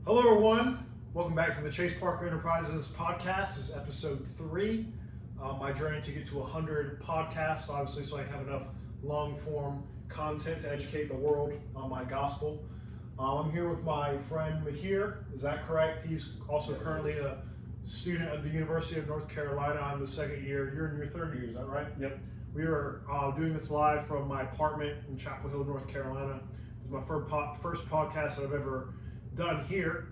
Hello, everyone. Welcome back to the Chase Parker Enterprises podcast. This is episode 3. My journey to get to 100 podcasts, obviously, so I have enough long-form content to educate the world on my gospel. I'm here with my friend Mihir. Is that correct? He's also currently a student at the University of North Carolina. I'm the second year. You're in your third year, is that right? Yep. We are doing this live from my apartment in Chapel Hill, North Carolina. This is my first podcast that I've ever done here.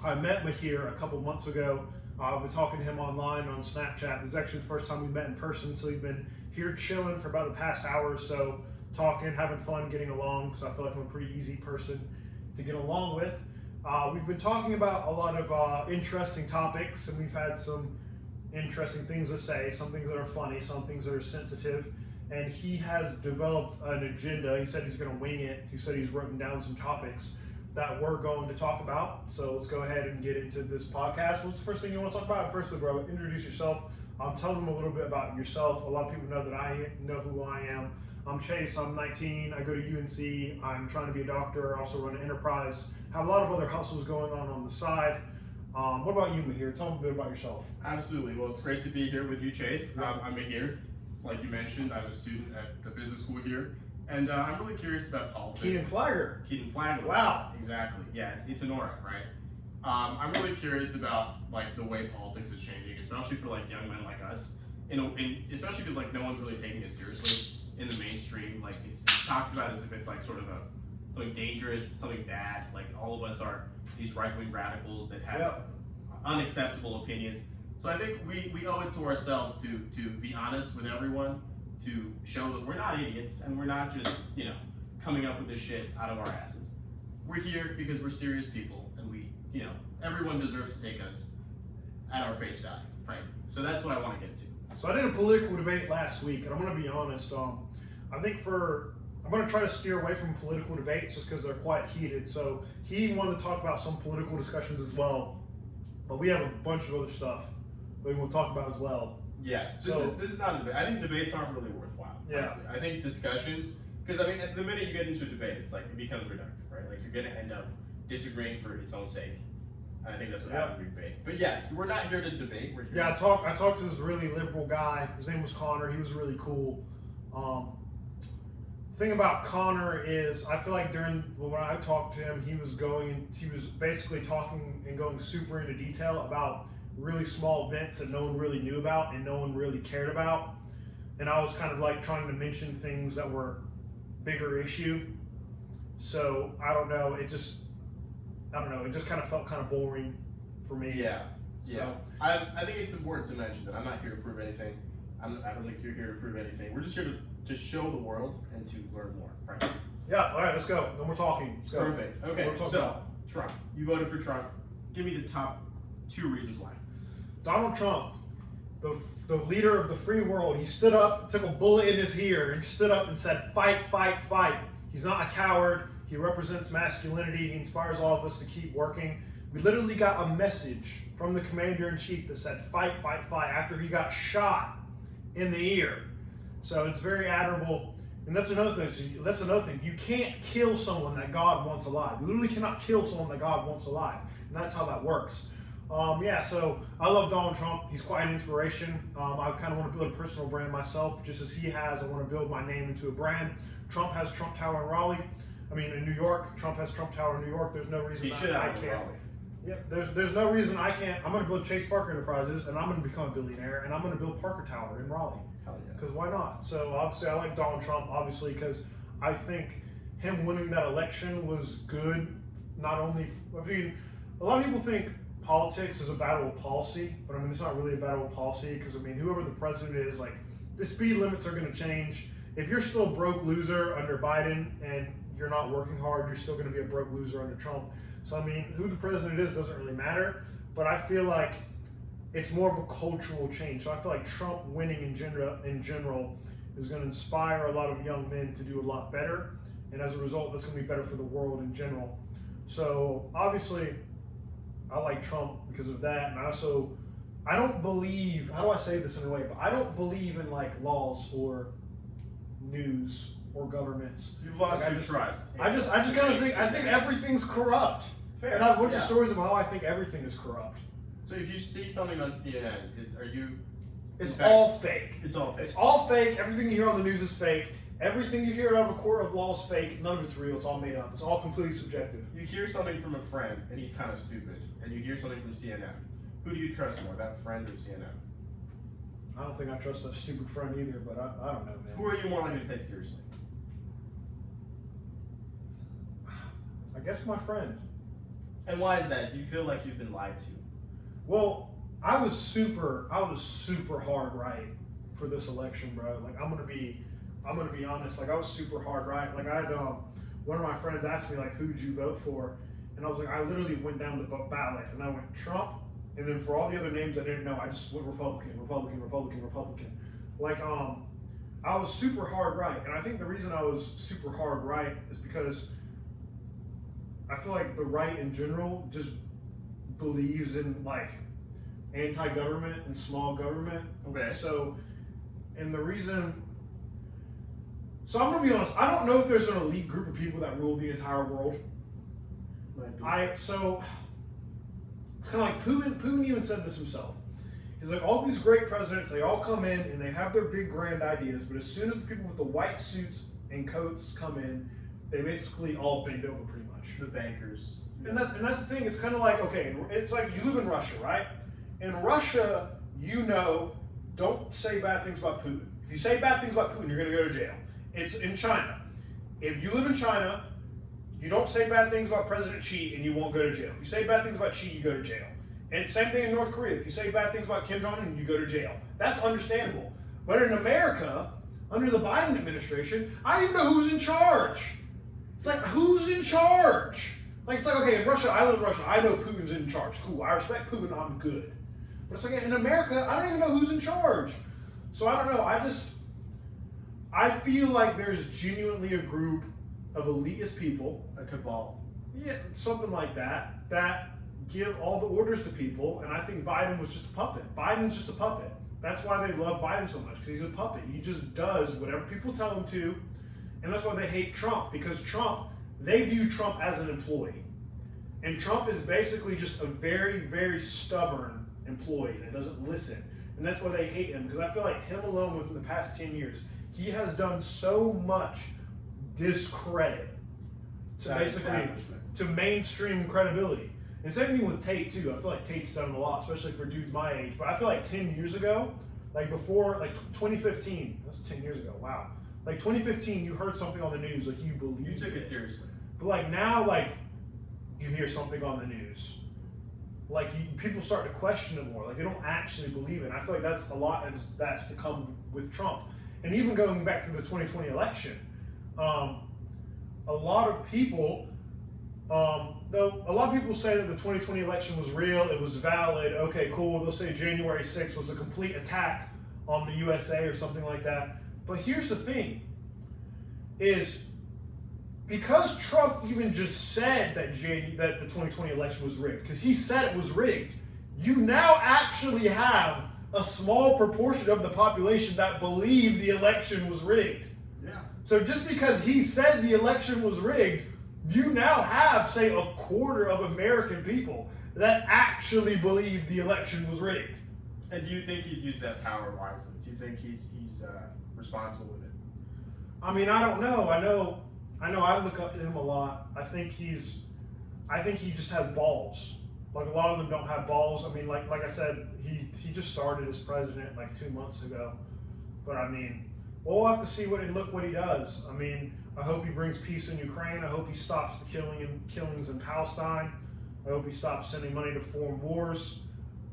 I met Mihir a couple months ago. I've been talking to him online on Snapchat. This is actually the first time we met in person, so we've been here chilling for about the past hour or so, talking, having fun, getting along, because I feel like I'm a pretty easy person to get along with. We've been talking about a lot of interesting topics, and we've had some interesting things to say, some things that are funny, some things that are sensitive, and he has developed an agenda. He said he's going to wing it. He said he's written down some topics that we're going to talk about. So let's go ahead and get into this podcast. What's the first thing you want to talk about? Firstly, bro, introduce yourself. Tell them a little bit about yourself. A lot of people know that I know who I am. I'm Chase. I'm 19. I go to UNC. I'm trying to be a doctor. I also run an enterprise. Have a lot of other hustles going on the side. What about you, Mihir? Tell them a bit about yourself. Absolutely. Well, it's great to be here with you, Chase. I'm Mihir. Like you mentioned, I'm a student at the business school here. And I'm really curious about politics. Keaton Flagger. Wow. Exactly. Yeah, it's an aura, right? I'm really curious about like the way politics is changing, especially for like young men like us. Especially because like no one's really taking it seriously in the mainstream. Like it's talked about as if it's like sort of something dangerous, something bad. Like all of us are these right-wing radicals that have unacceptable opinions. So I think we owe it to ourselves to be honest with everyone, to show that we're not idiots and we're not just, coming up with this shit out of our asses. We're here because we're serious people, and everyone deserves to take us at our face value, frankly. So that's what I want to get to. So I did a political debate last week, and I'm going to be honest. I think I'm going to try to steer away from political debates just because they're quite heated. So he wanted to talk about some political discussions as well, but we have a bunch of other stuff that we'll talk about as well. Yes, this is not a debate. I think debates aren't really worthwhile. Yeah. Frankly. I think discussions, because the minute you get into a debate, it's like it becomes reductive, right? Like you're going to end up disagreeing for its own sake. And I think that's what happens in debate. But yeah, we're not here to debate. We're here. I talked to this really liberal guy. His name was Connor. He was really cool. The thing about Connor is, I feel like when I talked to him, he was basically talking and going super into detail about really small events that no one really knew about and no one really cared about. And I was kind of like trying to mention things that were bigger issue. So I don't know. It just kind of felt kind of boring for me. Yeah. So, yeah. I think it's important to mention that I'm not here to prove anything. I don't think you're here to prove anything. We're just here to show the world and to learn more, frankly. Yeah. All right. Let's go. No more talking. Let's go. Perfect. Okay. So Trump. You voted for Trump. Give me the top 2 reasons why. Donald Trump, the leader of the free world, he stood up, took a bullet in his ear, and stood up and said, "Fight, fight, fight." He's not a coward. He represents masculinity. He inspires all of us to keep working. We literally got a message from the commander-in-chief that said, "Fight, fight, fight," after he got shot in the ear. So it's very admirable. And that's another thing. You can't kill someone that God wants alive. You literally cannot kill someone that God wants alive. And that's how that works. So I love Donald Trump. He's quite an inspiration. I kind of want to build a personal brand myself, just as he has. I want to build my name into a brand. Trump has Trump Tower in Raleigh. In New York. Trump has Trump Tower in New York. There's no reason I can't. Yep. There's no reason I can't. I'm going to build Chase Parker Enterprises, and I'm going to become a billionaire, and I'm going to build Parker Tower in Raleigh. Hell yeah. Because why not? So obviously I like Donald Trump, obviously, because I think him winning that election was good. Not only, a lot of people think politics is a battle of policy, but it's not really a battle of policy, because whoever the president is, like, the speed limits are going to change. If you're still a broke loser under Biden and you're not working hard, you're still going to be a broke loser under Trump. So who the president is doesn't really matter, but I feel like it's more of a cultural change. So I feel like Trump winning in general is going to inspire a lot of young men to do a lot better, and as a result, that's going to be better for the world in general. So obviously, I like Trump because of that, and I don't believe, how do I say this in a way, but I don't believe in like laws or news or governments. You've lost your trust. I just kind of think everything's corrupt. Fair. And I've watched stories of how I think everything is corrupt. So if you see something on CNN, It's all fake. It's all fake. It's all fake. Everything you hear on the news is fake. Everything you hear out of a court of law is fake. None of it's real. It's all made up. It's all completely subjective. You hear something from a friend, and he's kind of stupid, and you hear something from CNN. Who do you trust more, that friend or CNN? I don't think I trust that stupid friend either, but I don't know, man. Who are you more likely to take seriously? I guess my friend. And why is that? Do you feel like you've been lied to? Well, I was super hard right for this election, bro. Like I'm gonna be honest. Like I was super hard right. Like I had one of my friends asked me like, who'd you vote for? And I was like, I literally went down the ballot and I went Trump, and then for all the other names I didn't know, I just went Republican. Like I was super hard right, and I think the reason I was super hard right is because I feel like the right in general just believes in like anti-government and small government. Okay. So I'm gonna be honest. I don't know if there's an elite group of people that rule the entire world. So it's kind of like Putin even said this himself. He's like, all these great presidents, they all come in and they have their big grand ideas, but as soon as the people with the white suits and coats come in, they basically all bend over pretty much. The bankers. And that's the thing. It's kind of like, okay, it's like you live in Russia, right? In Russia, don't say bad things about Putin. If you say bad things about Putin, you're going to go to jail. It's in China. If you live in China, you don't say bad things about President Xi and you won't go to jail. If you say bad things about Xi, you go to jail. And same thing in North Korea. If you say bad things about Kim Jong-un, you go to jail. That's understandable. But in America, under the Biden administration, I don't even know who's in charge. It's like, who's in charge? Like, it's like, okay, in Russia, I live in Russia. I know Putin's in charge. Cool. I respect Putin. I'm good. But it's like, in America, I don't even know who's in charge. So I don't know. I feel like there's genuinely a group of elitist people. A cabal. Yeah, something like that give all the orders to people, and I think Biden was just a puppet. Biden's just a puppet. That's why they love Biden so much, because he's a puppet. He just does whatever people tell him to, and that's why they hate Trump, because they view Trump as an employee. And Trump is basically just a very, very stubborn employee that doesn't listen. And that's why they hate him, because I feel like him alone within the past 10 years, he has done so much discredit to mainstream credibility. And same thing with Tate too. I feel like Tate's done a lot, especially for dudes my age. But I feel like 10 years ago, like before, like 2015, that's 10 years ago, wow. Like 2015, you heard something on the news, like you believed You took it seriously. But like now, like you hear something on the news, like people start to question it more. Like they don't actually believe it. And I feel like that's a lot of that's to come with Trump. And even going back to the 2020 election, a lot of people say that the 2020 election was real, it was valid, okay, cool. They'll say January 6th was a complete attack on the USA or something like that. But here's the thing, is because Trump even just said that the 2020 election was rigged, because he said it was rigged, you now actually have a small proportion of the population that believe the election was rigged. Yeah. So just because he said the election was rigged, you now have, say, a quarter of American people that actually believe the election was rigged. And do you think he's used that power wisely? Do you think he's responsible with it? I mean, I don't know. I know. I look up to him a lot. I think he just has balls. Like a lot of them don't have balls. I mean, like I said, he just started as president like 2 months ago. But I mean, we'll have to see what he does. I mean, I hope he brings peace in Ukraine. I hope he stops the killings in Palestine. I hope he stops sending money to foreign wars.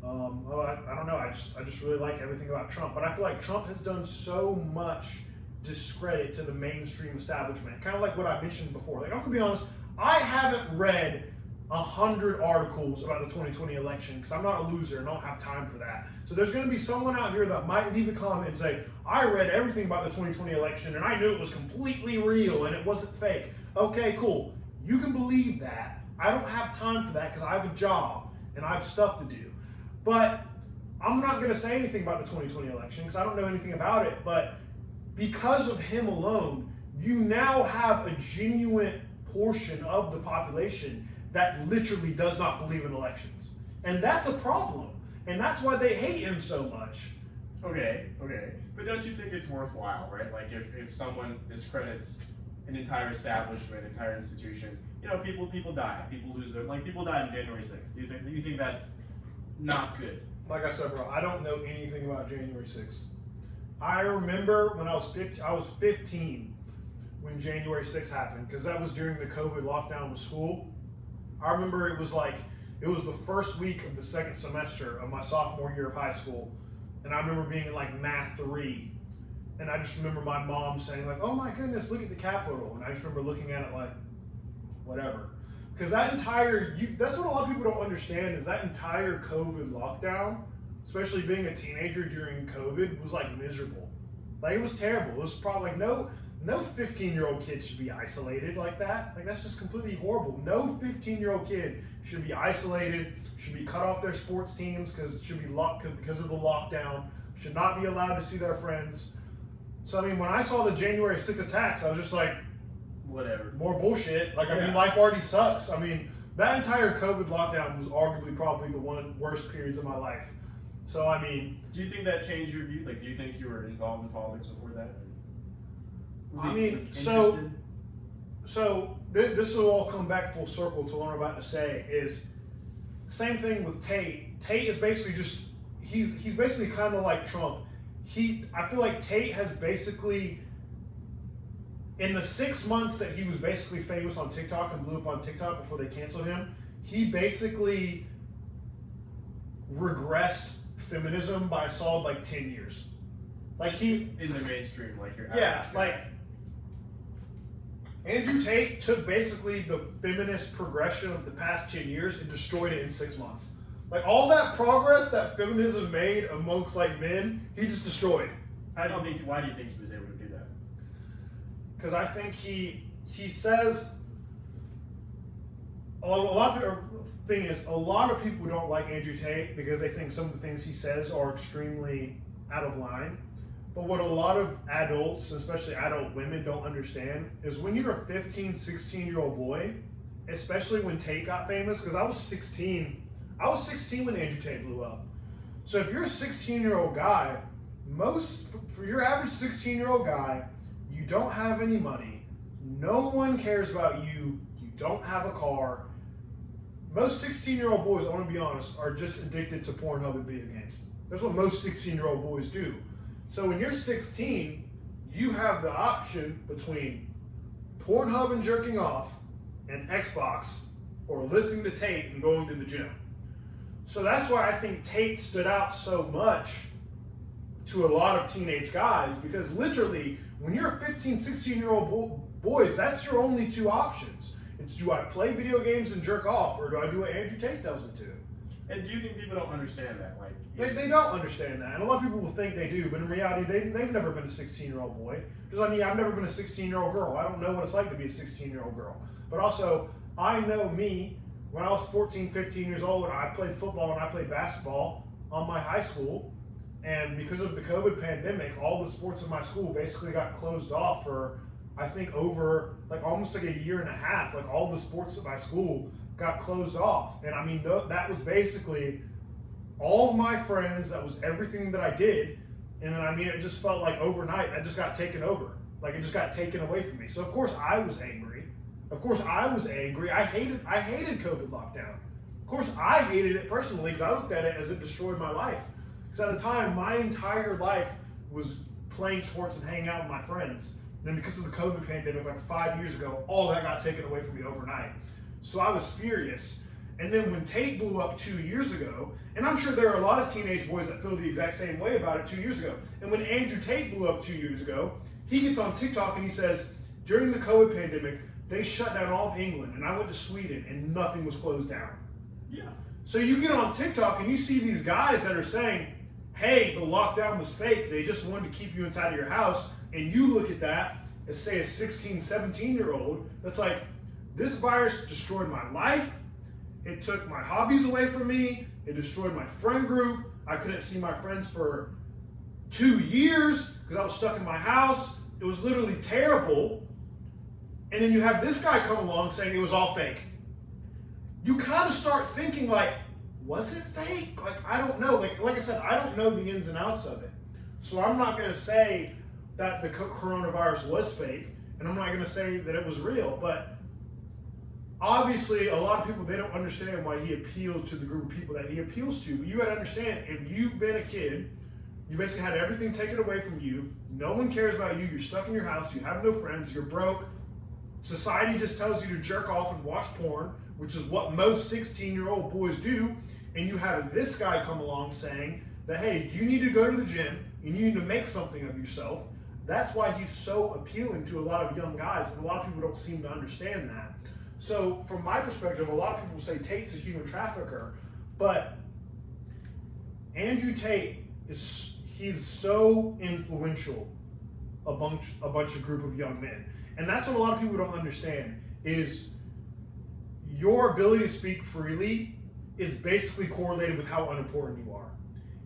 I don't know. I just really like everything about Trump. But I feel like Trump has done so much discredit to the mainstream establishment. Kind of like what I mentioned before. Like, I'm gonna be honest, I haven't read 100 articles about the 2020 election because I'm not a loser and don't have time for that. So there's going to be someone out here that might leave a comment and say, I read everything about the 2020 election and I knew it was completely real and it wasn't fake. Okay, cool. You can believe that. I don't have time for that because I have a job and I have stuff to do. But I'm not going to say anything about the 2020 election because I don't know anything about it. But because of him alone, you now have a genuine portion of the population that literally does not believe in elections. And that's a problem. And that's why they hate him so much. Okay. But don't you think it's worthwhile, right? Like if someone discredits an entire establishment, entire institution, people die. People lose their, people died on January 6th. Do you think that's not good? Like I said, bro, I don't know anything about January 6th. I remember when I was 15 when January 6th happened, because that was during the COVID lockdown with school. I remember it was the first week of the second semester of my sophomore year of high school. And I remember being in Math 3. And I just remember my mom saying oh my goodness, look at the Capitol. And I just remember looking at it whatever. Because that's what a lot of people don't understand is that entire COVID lockdown, especially being a teenager during COVID, was miserable. It was terrible. It was probably no 15-year-old kid should be isolated like that. That's just completely horrible. No 15-year-old kid should be isolated, should be cut off their sports teams because it should be locked because of the lockdown, should not be allowed to see their friends. So when I saw the January 6th attacks, I was just whatever. More bullshit. Life already sucks. That entire COVID lockdown was arguably probably the one worst periods of my life. So do you think that changed your view? Do you think you were involved in politics before that? So this will all come back full circle to what I'm about to say. Is same thing with Tate. Tate is basically he's basically kind of like Trump. I feel like Tate has basically, in the 6 months that he was basically famous on TikTok and blew up on TikTok before they canceled him, he basically regressed feminism by a solid 10 years. In the mainstream, your average guy. Andrew Tate took basically the feminist progression of the past 10 years and destroyed it in 6 months. All that progress that feminism made amongst men, he just destroyed. Why do you think he was able to do that? Because I think he says a lot of people don't like Andrew Tate because they think some of the things he says are extremely out of line. But what a lot of adults, especially adult women, don't understand is when you're a 15, 16-year-old boy, especially when Tate got famous, because I was 16 when Andrew Tate blew up. So if you're a 16-year-old guy, for your average 16-year-old guy, you don't have any money, no one cares about you, you don't have a car. Most 16-year-old boys, I want to be honest, are just addicted to Pornhub and video games. That's what most 16-year-old boys do. So when you're 16, you have the option between Pornhub and jerking off and Xbox, or listening to Tate and going to the gym. So that's why I think Tate stood out so much to a lot of teenage guys, because literally when you're a 15, 16-year-old boys, that's your only two options. It's, do I play video games and jerk off, or do I do what Andrew Tate tells me to? And do you think people don't understand that? They don't understand that, and a lot of people will think they do, but in reality, they've never been a 16-year-old boy. Because I've never been a 16-year-old girl. I don't know what it's like to be a 16-year-old girl. But also, I know me, when I was 14, 15 years old, I played football and I played basketball on my high school, and because of the COVID pandemic, all the sports in my school basically got closed off for, I think, over almost a year and a half. All the sports at my school got closed off, and that was basically all of my friends, that was everything that I did, and then it just felt like overnight I just got taken over. It just got taken away from me. So of course I was angry. I hated COVID lockdown. Of course I hated it personally because I looked at it as it destroyed my life. Because at the time, my entire life was playing sports and hanging out with my friends. And then because of the COVID pandemic, 5 years ago, all that got taken away from me overnight. So I was furious. And then when Tate blew up 2 years ago, and I'm sure there are a lot of teenage boys that feel the exact same way about it 2 years ago. And when Andrew Tate blew up 2 years ago, he gets on TikTok and he says, during the COVID pandemic, they shut down all of England, and I went to Sweden, and nothing was closed down. Yeah. So you get on TikTok and you see these guys that are saying, hey, the lockdown was fake, they just wanted to keep you inside of your house, and you look at that as, say, a 16, 17-year-old, that's like, this virus destroyed my life, it took my hobbies away from me, it destroyed my friend group, I couldn't see my friends for 2 years because I was stuck in my house, it was literally terrible. And then you have this guy come along saying it was all fake. you kind of start thinking like, was it fake? Like, I don't know. Like I said, I don't know the ins and outs of it. So I'm not going to say that the coronavirus was fake, and I'm not going to say that it was real. But obviously, a lot of people, they don't understand why he appealed to the group of people that he appeals to. But you got to understand, if you've been a kid, you basically had everything taken away from you. No one cares about you. You're stuck in your house. You have no friends. You're broke. Society just tells you to jerk off and watch porn, which is what most 16-year-old boys do. And you have this guy come along saying that, hey, you need to go to the gym. You need to make something of yourself. That's why he's so appealing to a lot of young guys. And a lot of people don't seem to understand that. So from my perspective, a lot of people say Tate's a human trafficker. But Andrew Tate, he's so influential a bunch of group of young men. And that's what a lot of people don't understand, is your ability to speak freely is basically correlated with how unimportant you are.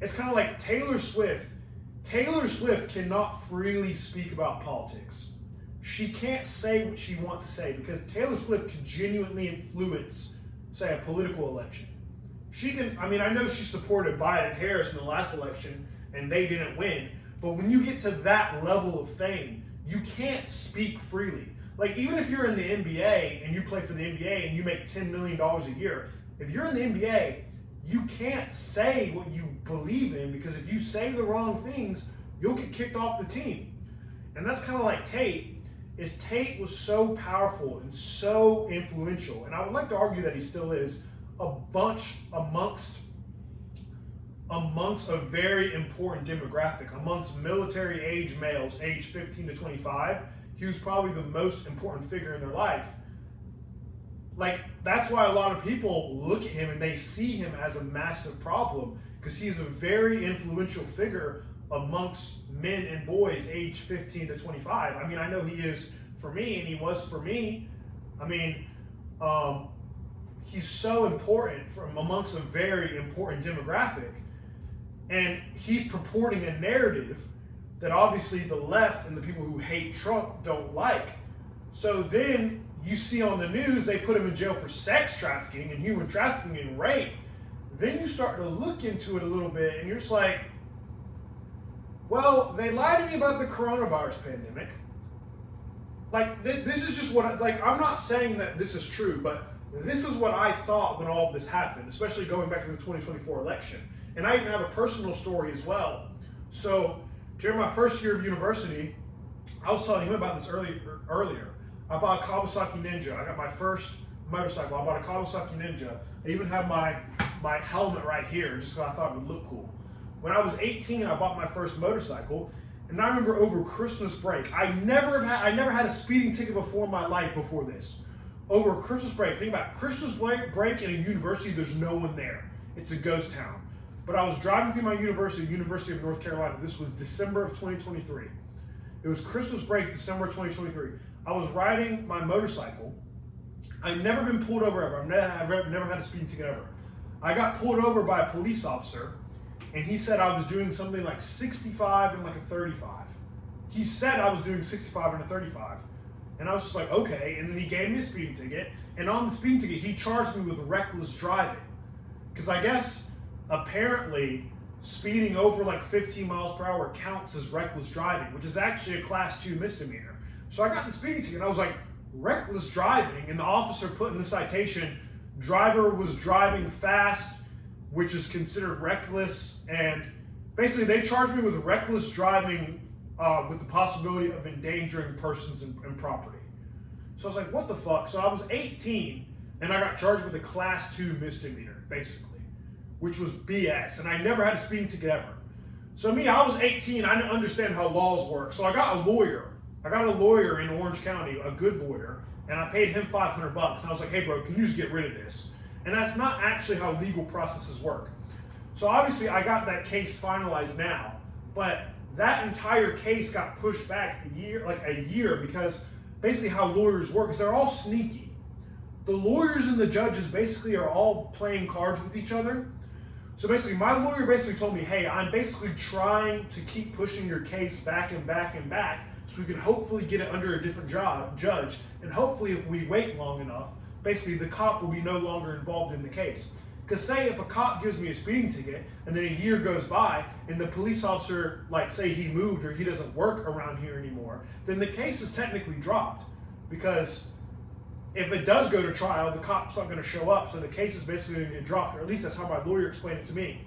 It's kind of like Taylor Swift. Taylor Swift cannot freely speak about politics. She can't say what she wants to say because Taylor Swift can genuinely influence, say, a political election. She can, I mean, I know she supported Biden and Harris in the last election and they didn't win, but when you get to that level of fame, you can't speak freely. Like, even if you're in the NBA and you play for the NBA and you make $10 million a year, if you're in the NBA, you can't say what you believe in, because if you say the wrong things, you'll get kicked off the team. And that's kind of like Tate, is Tate was so powerful and so influential, and I would like to argue that he still is, amongst a very important demographic, amongst military age males, age 15 to 25, he was probably the most important figure in their life. Like, that's why a lot of people look at him and they see him as a massive problem, because he's a very influential figure amongst men and boys age 15 to 25. I mean, I know he is for me, and he was for me. I mean, he's so important from amongst a very important demographic. And he's purporting a narrative that obviously the left and the people who hate Trump don't like. So then you see on the news they put him in jail for sex trafficking and human trafficking and rape. Then you start to look into it a little bit and you're just like, well, they lied to me about the coronavirus pandemic. Like, this is just what, I'm not saying that this is true, but this is what I thought when all of this happened, especially going back to the 2024 election. And I even have a personal story as well. So during my first year of university, I was telling him about this earlier. I bought a Kawasaki Ninja. I got my first motorcycle. I bought a Kawasaki Ninja. I even have my helmet right here just because I thought it would look cool. When I was 18, I bought my first motorcycle. And I remember over Christmas break, I never had a speeding ticket before in my life before this. Over Christmas break, think about it, Christmas break in a university, there's no one there. It's a ghost town. But I was driving through my university, University of North Carolina. This was December of 2023. It was Christmas break, December 2023. I was riding my motorcycle. I've never been pulled over ever. I've never had a speeding ticket ever. I got pulled over by a police officer, and he said I was doing something like 65 and like a 35. He said I was doing 65 and a 35. And I was just like, okay. And then he gave me a speeding ticket. And on the speeding ticket, he charged me with reckless driving. Because I guess, apparently, speeding over like 15 miles per hour counts as reckless driving, which is actually a class 2 misdemeanor. So I got the speeding ticket, and I was like, reckless driving? And the officer put in the citation, driver was driving fast, which is considered reckless. And basically, they charged me with reckless driving with the possibility of endangering persons and property. So I was like, what the fuck? So I was 18, and I got charged with a class 2 misdemeanor, basically, which was BS. And I never had a speeding ticket ever. So me, I was 18. I didn't understand how laws work. So I got a lawyer. I got a lawyer in Orange County, a good lawyer, and I paid him $500. And I was like, hey, bro, can you just get rid of this? And that's not actually how legal processes work. So obviously, I got that case finalized now, but that entire case got pushed back a year, because basically how lawyers work is they're all sneaky. The lawyers and the judges basically are all playing cards with each other. So basically, my lawyer basically told me, hey, I'm basically trying to keep pushing your case back and back and back so we can hopefully get it under a different judge. And hopefully, if we wait long enough, basically the cop will be no longer involved in the case. Because say if a cop gives me a speeding ticket and then a year goes by and the police officer, like say he moved or he doesn't work around here anymore, then the case is technically dropped. Because if it does go to trial, the cop's not going to show up, so the case is basically going to get dropped, or at least that's how my lawyer explained it to me.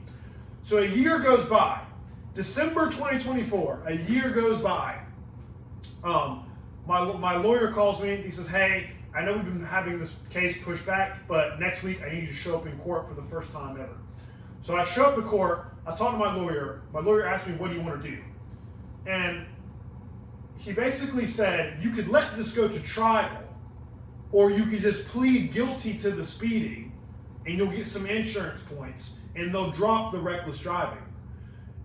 So a year goes by. December 2024, a year goes by. My lawyer calls me, he says, hey, I know we've been having this case pushed back, but next week I need you to show up in court for the first time ever. So I show up to court, I talk to my lawyer asked me, what do you want to do? And he basically said, you could let this go to trial, or you could just plead guilty to the speeding, and you'll get some insurance points, and they'll drop the reckless driving.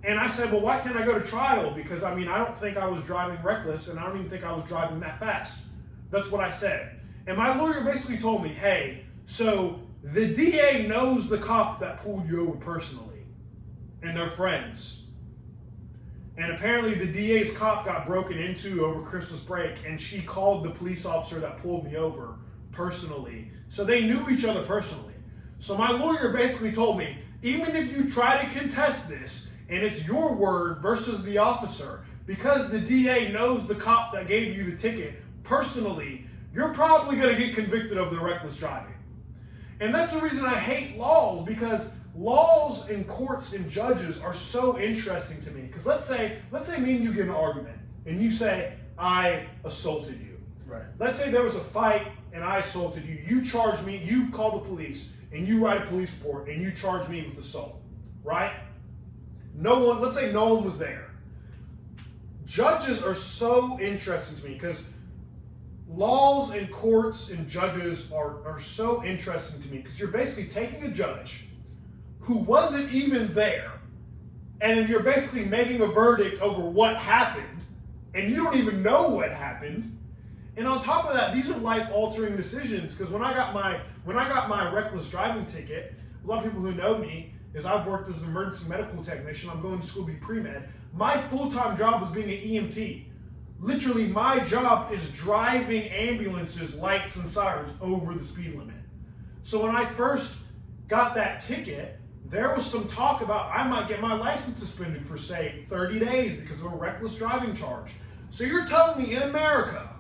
And I said, well, why can't I go to trial? Because, I mean, I don't think I was driving reckless, and I don't even think I was driving that fast. That's what I said. And my lawyer basically told me, hey, so the DA knows the cop that pulled you over personally, and they're friends. And apparently the DA's cop got broken into over Christmas break, and she called the police officer that pulled me over personally. So they knew each other personally. So my lawyer basically told me, even if you try to contest this, and it's your word versus the officer, because the DA knows the cop that gave you the ticket personally, you're probably going to get convicted of the reckless driving. And that's the reason I hate laws, because laws and courts and judges are so interesting to me. Because let's say me and you get in an argument, and you say, I assaulted you. Right. Let's say there was a fight, and I assaulted you. You charge me, you call the police, and you write a police report, and you charge me with assault. Right? Let's say no one was there. Judges are so interesting to me, because laws and courts and judges are so interesting to me, because you're basically taking a judge who wasn't even there, and then you're basically making a verdict over what happened, and you don't even know what happened. And on top of that, these are life-altering decisions, because when I got my reckless driving ticket, a lot of people who know me is I've worked as an emergency medical technician. I'm going to school to be pre-med. My full-time job was being an EMT. Literally, my job is driving ambulances, lights, and sirens over the speed limit. So when I first got that ticket, there was some talk about I might get my license suspended for, say, 30 days because of a reckless driving charge. So you're telling me in America,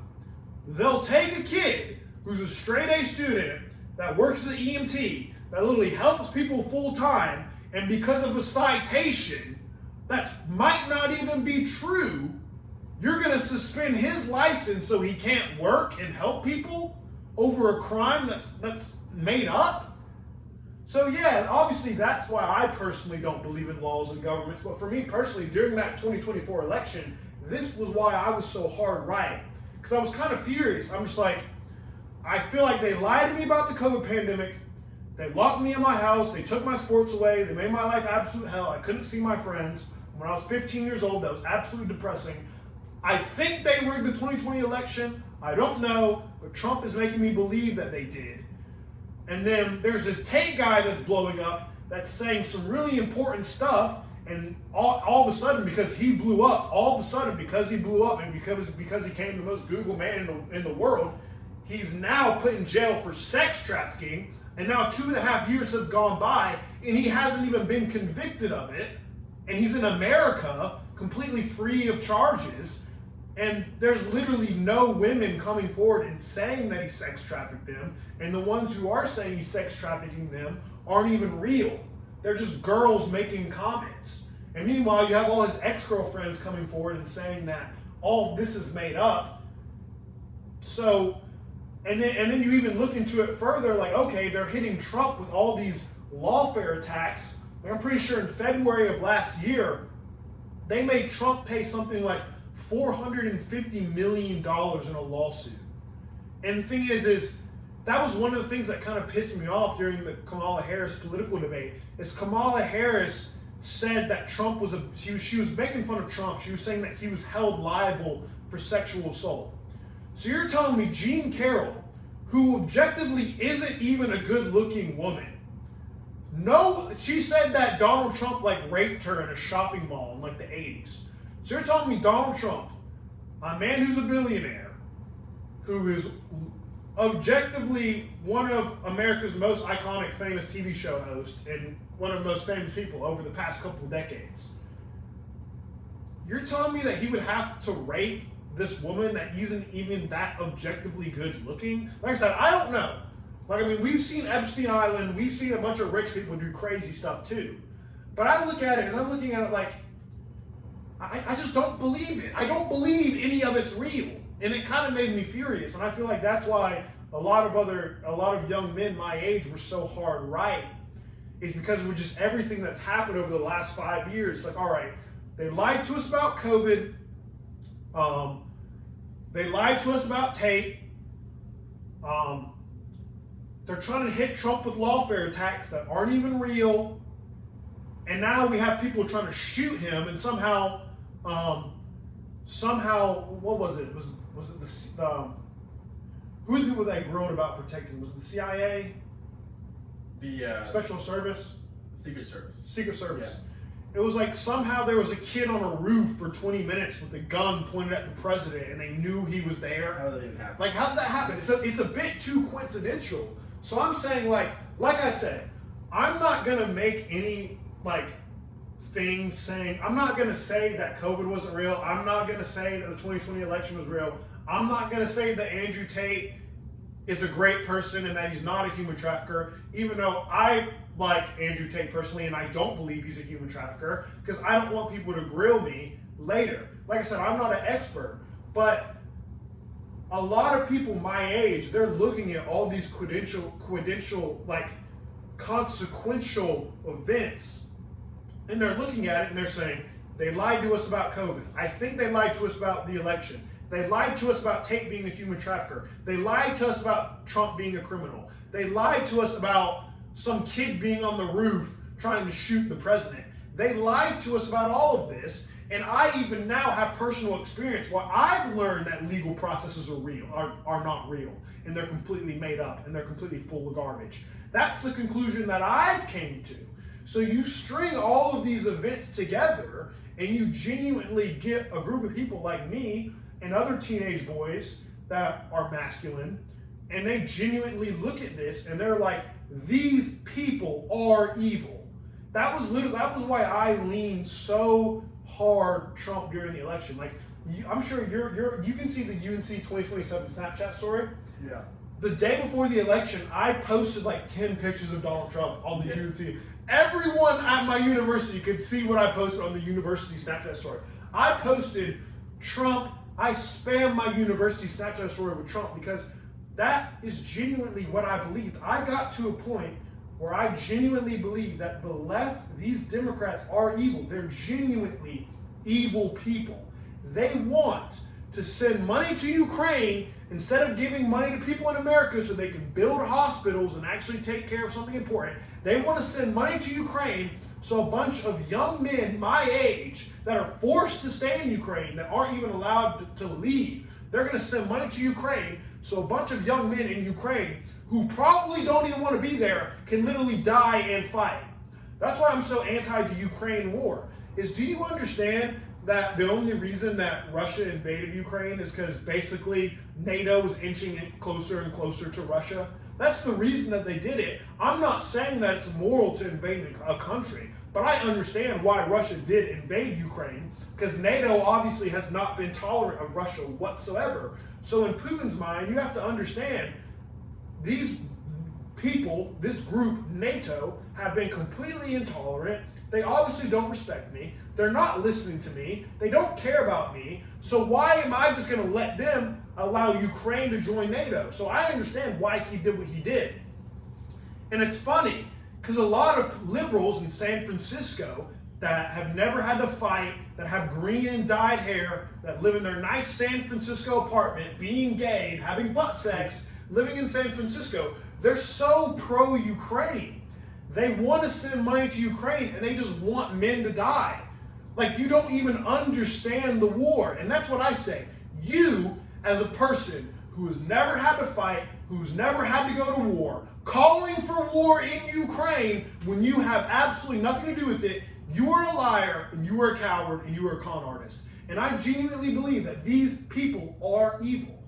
they'll take a kid who's a straight-A student that works as an EMT, that literally helps people full-time, and because of a citation that might not even be true, you're going to suspend his license so he can't work and help people over a crime that's made up? So yeah, obviously that's why I personally don't believe in laws and governments. But for me personally, during that 2024 election, this was why I was so hard right. Because I was kind of furious. I'm just like, I feel like they lied to me about the COVID pandemic. They locked me in my house. They took my sports away. They made my life absolute hell. I couldn't see my friends. When I was 15 years old, that was absolutely depressing. I think they rigged the 2020 election. I don't know, but Trump is making me believe that they did. And then there's this Tate guy that's blowing up that's saying some really important stuff, and all of a sudden, because he blew up, and because he became the most Google man in the world, he's now put in jail for sex trafficking, and now 2.5 years have gone by, and he hasn't even been convicted of it, and he's in America, completely free of charges. And there's literally no women coming forward and saying that he sex trafficked them. And the ones who are saying he's sex trafficking them aren't even real. They're just girls making comments. And meanwhile, you have all his ex-girlfriends coming forward and saying that all this is made up. So, and then you even look into it further, like, okay, they're hitting Trump with all these lawfare attacks. Like, I'm pretty sure in February of last year, they made Trump pay something like $450 million in a lawsuit. And the thing is that was one of the things that kind of pissed me off during the Kamala Harris political debate, is Kamala Harris said that Trump was she was making fun of Trump. She was saying that he was held liable for sexual assault. So you're telling me Jean Carroll, who objectively isn't even a good-looking woman, she said that Donald Trump raped her in a shopping mall in the 80s. So you're telling me Donald Trump, a man who's a billionaire, who is objectively one of America's most iconic, famous TV show hosts and one of the most famous people over the past couple decades. You're telling me that he would have to rape this woman that isn't even that objectively good looking? Like I said, I don't know. Like, I mean, we've seen Epstein Island, we've seen a bunch of rich people do crazy stuff too. But I look at it as I'm looking at it like, I just don't believe it. I don't believe any of it's real. And it kind of made me furious. And I feel like that's why a lot of young men my age were so hard right. Is because of just everything that's happened over the last 5 years. It's like, all right, they lied to us about COVID. They lied to us about Tate. They're trying to hit Trump with lawfare attacks that aren't even real. And now we have people trying to shoot him, and somehow, what was it? Was it who are the people that wrote about protecting? Was it the CIA? The Special Service? Secret Service. Secret Service. Yeah. It was like somehow there was a kid on a roof for 20 minutes with a gun pointed at the president, and they knew he was there. How did that even happen? Like, how did that happen? It's a bit too coincidental. So I'm saying, like I said, I'm not gonna make any things saying, I'm not gonna say that COVID wasn't real. I'm not gonna say that the 2020 election was real. I'm not gonna say that Andrew Tate is a great person and that he's not a human trafficker, even though I like Andrew Tate personally and I don't believe he's a human trafficker, because I don't want people to grill me later. Like I said, I'm not an expert, but a lot of people my age, they're looking at all these consequential events, and they're looking at it and they're saying, they lied to us about COVID. I think they lied to us about the election. They lied to us about Tate being a human trafficker. They lied to us about Trump being a criminal. They lied to us about some kid being on the roof trying to shoot the president. They lied to us about all of this, and I even now have personal experience where I've learned that legal processes are not real, and they're completely made up, and they're completely full of garbage. That's the conclusion that I've came to. So you string all of these events together, and you genuinely get a group of people like me and other teenage boys that are masculine, and they genuinely look at this and they're like, these people are evil. That was why I leaned so hard Trump during the election. Like, I'm sure you can see the UNC 2027 Snapchat story. Yeah. The day before the election, I posted like 10 pictures of Donald Trump on the UNC. Everyone at my university could see what I posted on the university Snapchat story. I posted Trump. I spam my university Snapchat story with Trump because that is genuinely what I believed. I got to a point where I genuinely believe that the left, these Democrats are evil. They're genuinely evil people. They want to send money to Ukraine instead of giving money to people in America so they can build hospitals and actually take care of something important. They want to send money to Ukraine so a bunch of young men my age that are forced to stay in Ukraine, that aren't even allowed to leave, they're going to send money to Ukraine so a bunch of young men in Ukraine who probably don't even want to be there can literally die and fight. That's why I'm so anti the Ukraine war. Do you understand that the only reason that Russia invaded Ukraine is because basically NATO is inching it closer and closer to Russia? That's the reason that they did it. I'm not saying that it's moral to invade a country, but I understand why Russia did invade Ukraine, because NATO obviously has not been tolerant of Russia whatsoever. So in Putin's mind, you have to understand these people, this group, NATO, have been completely intolerant. They obviously don't respect me. They're not listening to me. They don't care about me. So why am I just going to let them allow Ukraine to join NATO? So I understand why he did what he did. And it's funny, because a lot of liberals in San Francisco that have never had to fight, that have green and dyed hair, that live in their nice San Francisco apartment, being gay and having butt sex, living in San Francisco, they're so pro-Ukraine. They want to send money to Ukraine, and they just want men to die. Like, you don't even understand the war. And that's what I say. You, as a person who has never had to fight, who's never had to go to war, calling for war in Ukraine when you have absolutely nothing to do with it, you are a liar, and you are a coward, and you are a con artist. And I genuinely believe that these people are evil.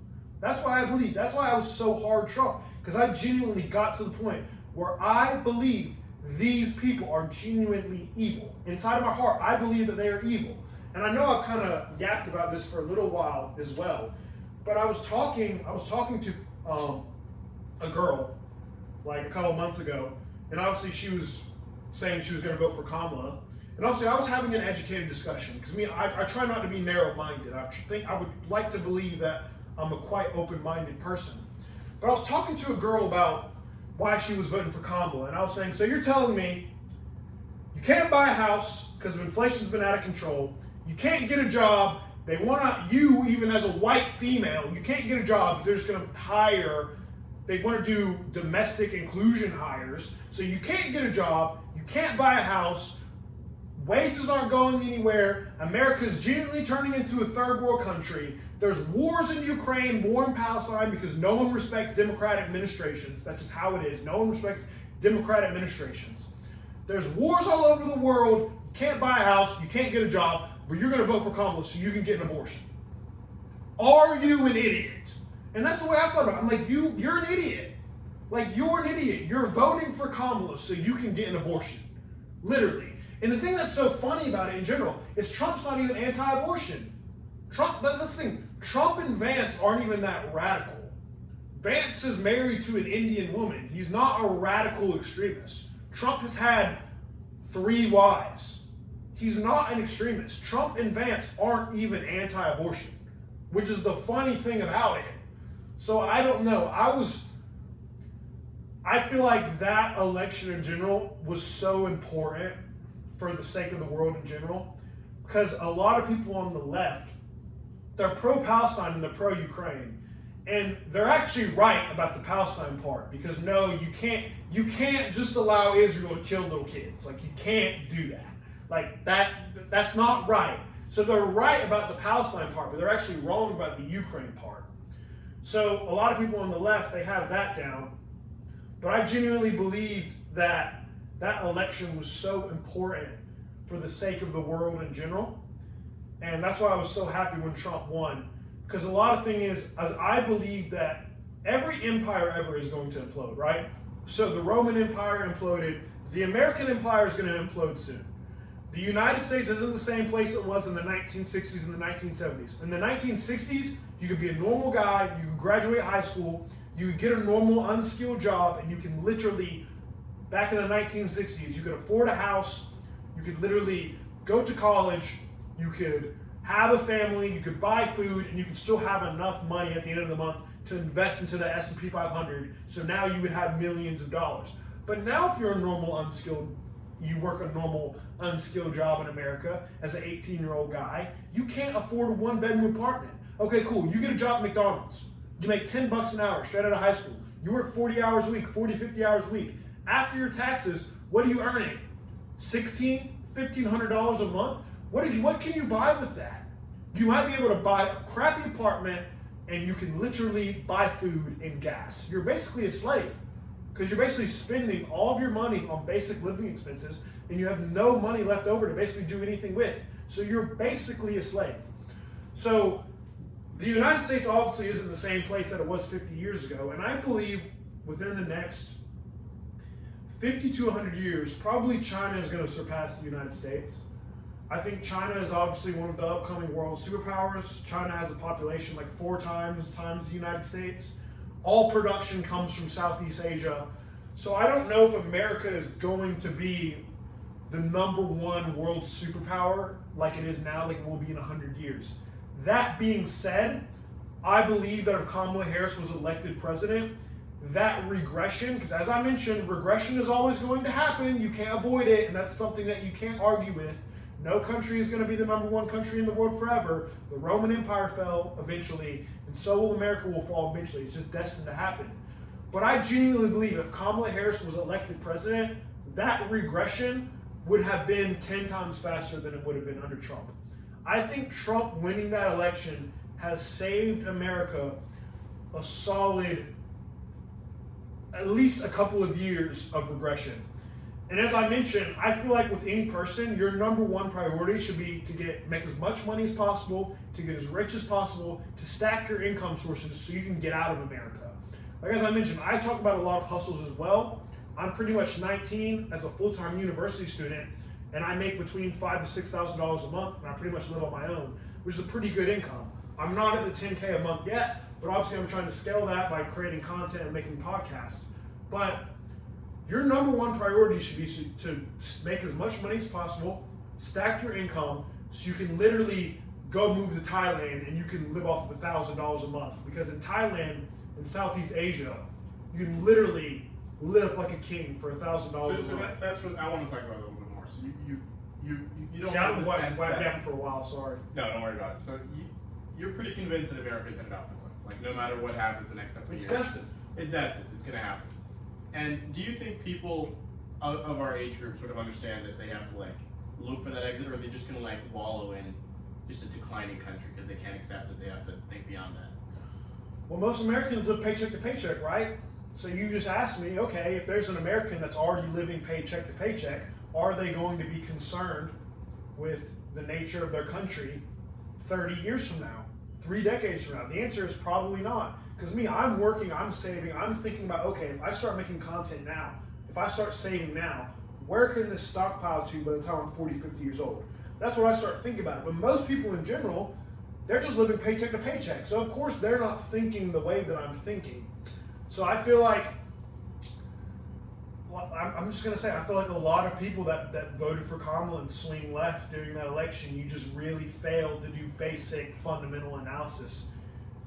That's why I believe. That's why I was so hard Trump. Because I genuinely got to the point where I believe these people are genuinely evil. Inside of my heart, I believe that they are evil. And I know I've kind of yapped about this for a little while as well. But I was talking to a girl like a couple months ago, and obviously she was saying she was going to vote for Kamala. And obviously I was having an educated discussion, because I try not to be narrow-minded. I would like to believe that I'm a quite open-minded person. But I was talking to a girl about why she was voting for Kamala, and I was saying, so you're telling me you can't buy a house because inflation's been out of control, you can't get a job, they want you, even as a white female, you can't get a job because they're just going to hire, they want to do domestic inclusion hires, so you can't get a job, you can't buy a house, wages aren't going anywhere, America's genuinely turning into a third world country, there's wars in Ukraine, war in Palestine, because no one respects democratic administrations. That's just how it is. No one respects democratic administrations. There's wars all over the world, you can't buy a house, you can't get a job, but you're going to vote for Kamala so you can get an abortion. Are you an idiot? And that's the way I thought about it. I'm like, you're an idiot. Like, you're an idiot. You're voting for Kamala so you can get an abortion. Literally. And the thing that's so funny about it in general is Trump's not even anti-abortion. That's the thing. Trump and Vance aren't even that radical. Vance is married to an Indian woman. He's not a radical extremist. Trump has had 3 wives. He's not an extremist. Trump and Vance aren't even anti-abortion, which is the funny thing about it. So I don't know. I feel like that election in general was so important for the sake of the world in general, because a lot of people on the left, they're pro-Palestine and they're pro-Ukraine, and they're actually right about the Palestine part, because no, you can't just allow Israel to kill little kids. Like, you can't do that. Like, that's not right. So they're right about the Palestine part, but they're actually wrong about the Ukraine part. So a lot of people on the left, they have that down, but I genuinely believed that that election was so important for the sake of the world in general. And that's why I was so happy when Trump won. Because a lot of thing is, I believe that every empire ever is going to implode, right? So the Roman Empire imploded. The American Empire is going to implode soon. The United States isn't the same place it was in the 1960s and the 1970s. In the 1960s, you could be a normal guy, you could graduate high school, you could get a normal unskilled job, and you can literally, back in the 1960s, you could afford a house, you could literally go to college, you could have a family, you could buy food, and you could still have enough money at the end of the month to invest into the S&P 500. So now you would have millions of dollars. But now if you're a normal unskilled, you work a normal unskilled job in America as an 18-year-old guy, you can't afford a 1-bedroom apartment. Okay, cool. You get a job at McDonald's. You make $10 an hour straight out of high school. You work 40 hours a week, 40, 50 hours a week. After your taxes, what are you earning? $1,600, $1,500 a month? What can you buy with that? You might be able to buy a crappy apartment, and you can literally buy food and gas. You're basically a slave, because you're basically spending all of your money on basic living expenses, and you have no money left over to basically do anything with. So you're basically a slave. So the United States obviously isn't the same place that it was 50 years ago, and I believe within the next 50 to 100 years, probably China is going to surpass the United States. I think China is obviously one of the upcoming world superpowers. China has a population like 4 times the United States. All production comes from Southeast Asia. So I don't know if America is going to be the #1 world superpower like it is now, like it will be in 100 years. That being said, I believe that if Kamala Harris was elected president, that regression, because as I mentioned, regression is always going to happen. You can't avoid it, and that's something that you can't argue with. No country is going to be the #1 country in the world forever. The Roman Empire fell eventually, and so will America will fall eventually. It's just destined to happen. But I genuinely believe if Kamala Harris was elected president, that regression would have been 10 times faster than it would have been under Trump. I think Trump winning that election has saved America a solid, at least a couple of years of regression. And as I mentioned, I feel like with any person, your number one priority should be to make as much money as possible, to get as rich as possible, to stack your income sources so you can get out of America. Like as I mentioned, I talk about a lot of hustles as well. I'm pretty much 19 as a full-time university student, and I make between $5,000 to $6,000 a month, and I pretty much live on my own, which is a pretty good income. I'm not at the 10K a month yet, but obviously I'm trying to scale that by creating content and making podcasts. But your number one priority should be to make as much money as possible, stack your income, so you can literally go move to Thailand and you can live off of $1,000 a month. Because in Thailand, in Southeast Asia, you can literally live like a king for $1,000 a month. So that's what I want to talk about a little bit more. So you don't Yeah, have the sense I've that... been for a while, sorry. No, don't worry about it. So you're pretty convinced that America's headed off the cliff. Like no matter what happens the next couple of years. It's destined. It's destined. It's going to happen. And do you think people of our age group sort of understand that they have to like look for that exit, or are they just going to like wallow in just a declining country because they can't accept that they have to think beyond that? Well, most Americans live paycheck to paycheck, right? So you just asked me, okay, if there's an American that's already living paycheck to paycheck, are they going to be concerned with the nature of their country 30 years from now, 3 decades from now? The answer is probably not. Because me, I'm working, I'm saving, I'm thinking about, okay, if I start making content now, if I start saving now, where can this stockpile to by the time I'm 40, 50 years old? That's what I start thinking about. But most people in general, they're just living paycheck to paycheck. So of course they're not thinking the way that I'm thinking. So I feel like, well, I'm just going to say, I feel like a lot of people that voted for Kamala and swing left during that election, you just really failed to do basic fundamental analysis.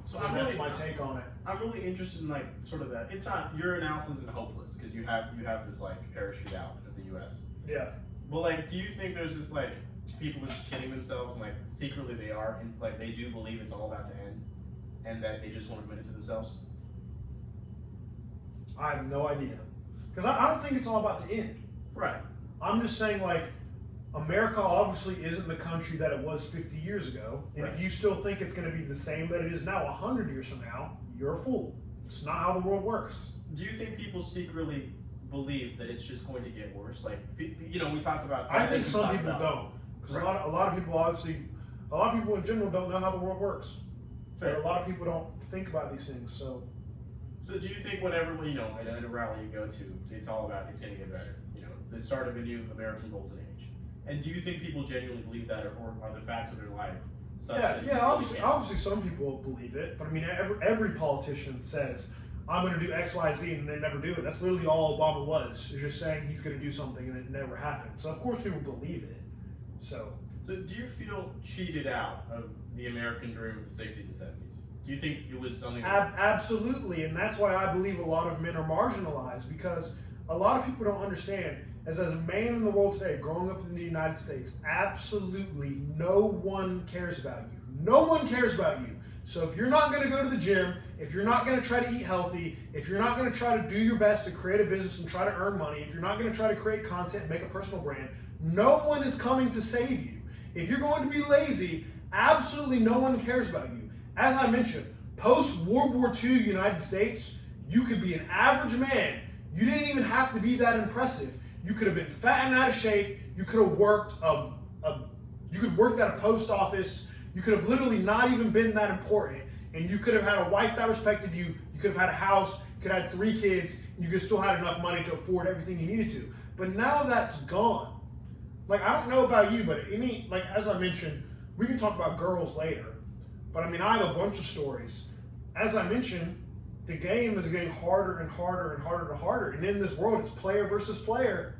So that's my take on it. I'm really interested in like sort of that. It's not your analysis isn't hopeless because you have this like parachute out of the U.S. Yeah. But like, do you think there's this like people are just kidding themselves and like secretly they are and like they do believe it's all about to end and that they just want to admit it to themselves? I have no idea. Because I don't think it's all about the end. Right. I'm just saying, like, America obviously isn't the country that it was 50 years ago. And Right. if you still think it's going to be the same that it is now 100 years from now, you're a fool. It's not how the world works. Do you think people secretly believe that it's just going to get worse? Like, you know, we talk about... I think some people don't. Because Right. a lot of people obviously, a lot of people in general don't know how the world works. Fair. But a lot of people don't think about these things, so... So do you think whenever, you know, at a rally you go to, it's all about it's going to get better, you know, the start of a new American golden age? And do you think people genuinely believe that, or are the facts of their life such that Yeah, people obviously some people believe it, but I mean, every politician says, I'm going to do X, Y, Z, and they never do it. That's literally all Obama was, is just saying he's going to do something and it never happened. So of course people believe it. So do you feel cheated out of the American dream of the 60s and 70s? Do you think it was something absolutely, and that's why I believe a lot of men are marginalized, because a lot of people don't understand, as a man in the world today, growing up in the United States, absolutely no one cares about you. No one cares about you. So if you're not going to go to the gym, if you're not going to try to eat healthy, if you're not going to try to do your best to create a business and try to earn money, if you're not going to try to create content and make a personal brand, no one is coming to save you. If you're going to be lazy, absolutely no one cares about you. As I mentioned, post-World War II United States, you could be an average man. You didn't even have to be that impressive. You could have been fat and out of shape. You could have worked at a post office. You could have literally not even been that important. And you could have had a wife that respected you. You could have had a house. You could have had 3 kids. And you could still have enough money to afford everything you needed to. But now that's gone. Like, I don't know about you, but as I mentioned, we can talk about girls later. But I mean, I have a bunch of stories. As I mentioned, the game is getting harder and harder and harder and harder. And in this world, it's player versus player.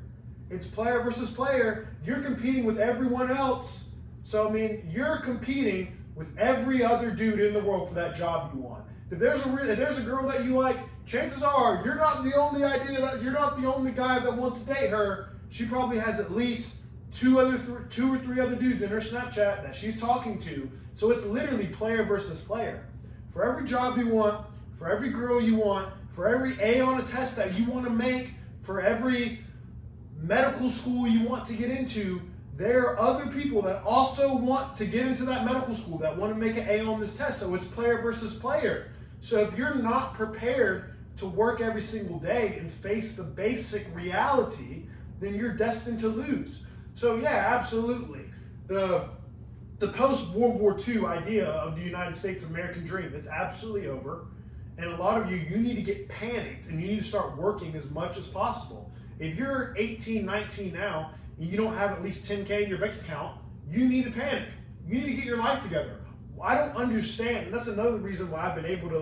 It's player versus player. You're competing with everyone else. So, I mean, you're competing with every other dude in the world for that job you want. If there's a girl that you like, chances are you're not the only guy that wants to date her. She probably has at least 2 or 3 other dudes in her Snapchat that she's talking to. So it's literally player versus player. For every job you want, for every girl you want, for every A on a test that you want to make, for every medical school you want to get into, there are other people that also want to get into that medical school, that want to make an A on this test. So it's player versus player. So if you're not prepared to work every single day and face the basic reality then you're destined to lose. So yeah, absolutely. The post-World War II idea of the United States of American dream, it's absolutely over. And a lot of you need to get panicked and you need to start working as much as possible. If you're 18, 19 now, and you don't have at least 10K in your bank account, you need to panic. You need to get your life together. I don't understand, and that's another reason why I've been able to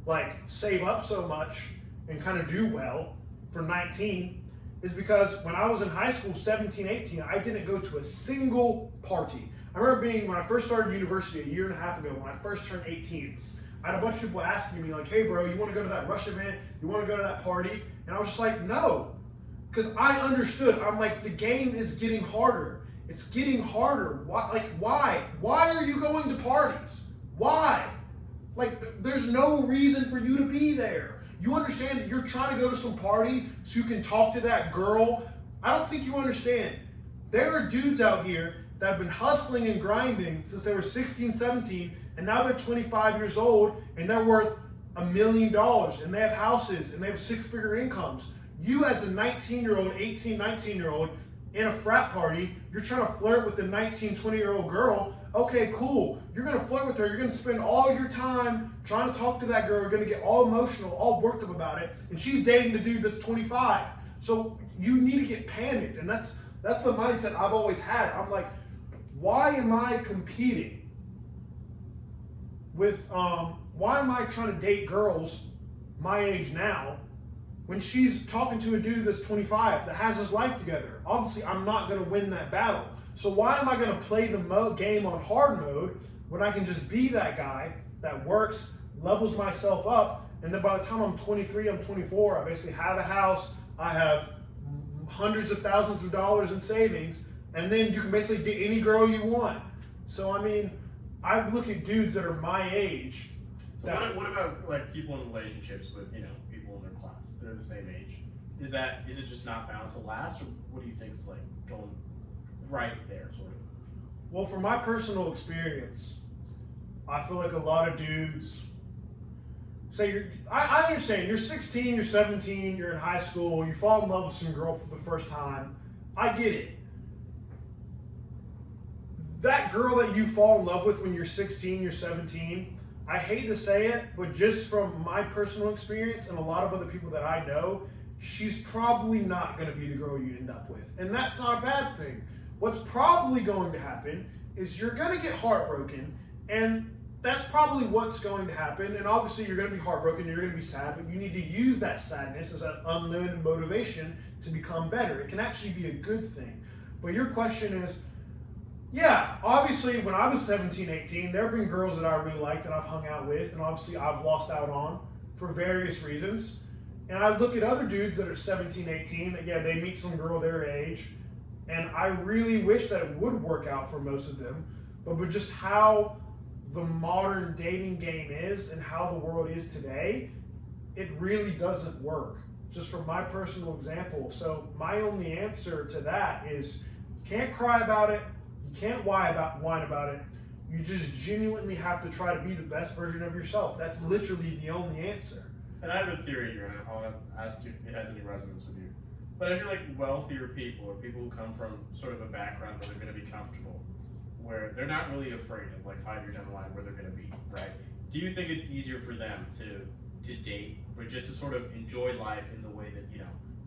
like save up so much and kind of do well for 19, is because when I was in high school, 17, 18, I didn't go to a single party. I remember when I first started university a year and a half ago, when I first turned 18, I had a bunch of people asking me like, hey bro, you want to go to that Rush event? You want to go to that party? And I was just like, no. Because I understood. I'm like, the game is getting harder. It's getting harder. Why? Why are you going to parties? Why? Like, there's no reason for you to be there. You understand that you're trying to go to some party so you can talk to that girl? I don't think you understand. There are dudes out here that have been hustling and grinding since they were 16, 17, and now they're 25 years old and they're worth $1 million and they have houses and they have 6-figure incomes. You as a 19-year-old, 18, 19-year-old in a frat party, you're trying to flirt with the 19, 20-year-old girl. Okay, cool. You're going to flirt with her. You're going to spend all your time trying to talk to that girl. You're going to get all emotional, all worked up about it. And she's dating the dude that's 25. So you need to get panicked. And that's the mindset I've always had. I'm like, why am I competing with, why am I trying to date girls my age now when she's talking to a dude that's 25 that has his life together? Obviously, I'm not going to win that battle. So why am I going to play the game on hard mode when I can just be that guy that works, levels myself up, and then by the time I'm 23, I'm 24, I basically have a house, I have hundreds of thousands of dollars in savings, and then you can basically get any girl you want. So, I mean, I look at dudes that are my age. So what about like people in relationships with, people in their class? They're the same age. Is it just not bound to last, or what do you think is like going right there, sort of? Well, from my personal experience, I feel like a lot of dudes say I understand, you're 16, you're 17, you're in high school, you fall in love with some girl for the first time. I get it. That girl that you fall in love with when you're 16, you're 17, I hate to say it, but just from my personal experience and a lot of other people that I know, she's probably not going to be the girl you end up with. And that's not a bad thing. What's probably going to happen is you're going to get heartbroken, and that's probably what's going to happen. And obviously you're going to be heartbroken, you're going to be sad, but you need to use that sadness as an unlimited motivation to become better. It can actually be a good thing. But your question is, yeah, obviously when I was 17, 18, there have been girls that I really liked that I've hung out with, and obviously I've lost out on for various reasons. And I look at other dudes that are 17, 18, that they meet some girl their age, and I really wish that it would work out for most of them, but with just how the modern dating game is and how the world is today, it really doesn't work, just from my personal example. So my only answer to that is, you can't cry about it, you can't whine about it, you just genuinely have to try to be the best version of yourself. That's literally the only answer. And I have a theory here, and I want to ask you if it has any resonance with you. But I feel like wealthier people, or people who come from sort of a background where they're going to be comfortable, where they're not really afraid of like 5 years down the line where they're going to be, right? Do you think it's easier for them to date, or just to sort of enjoy life in the way that,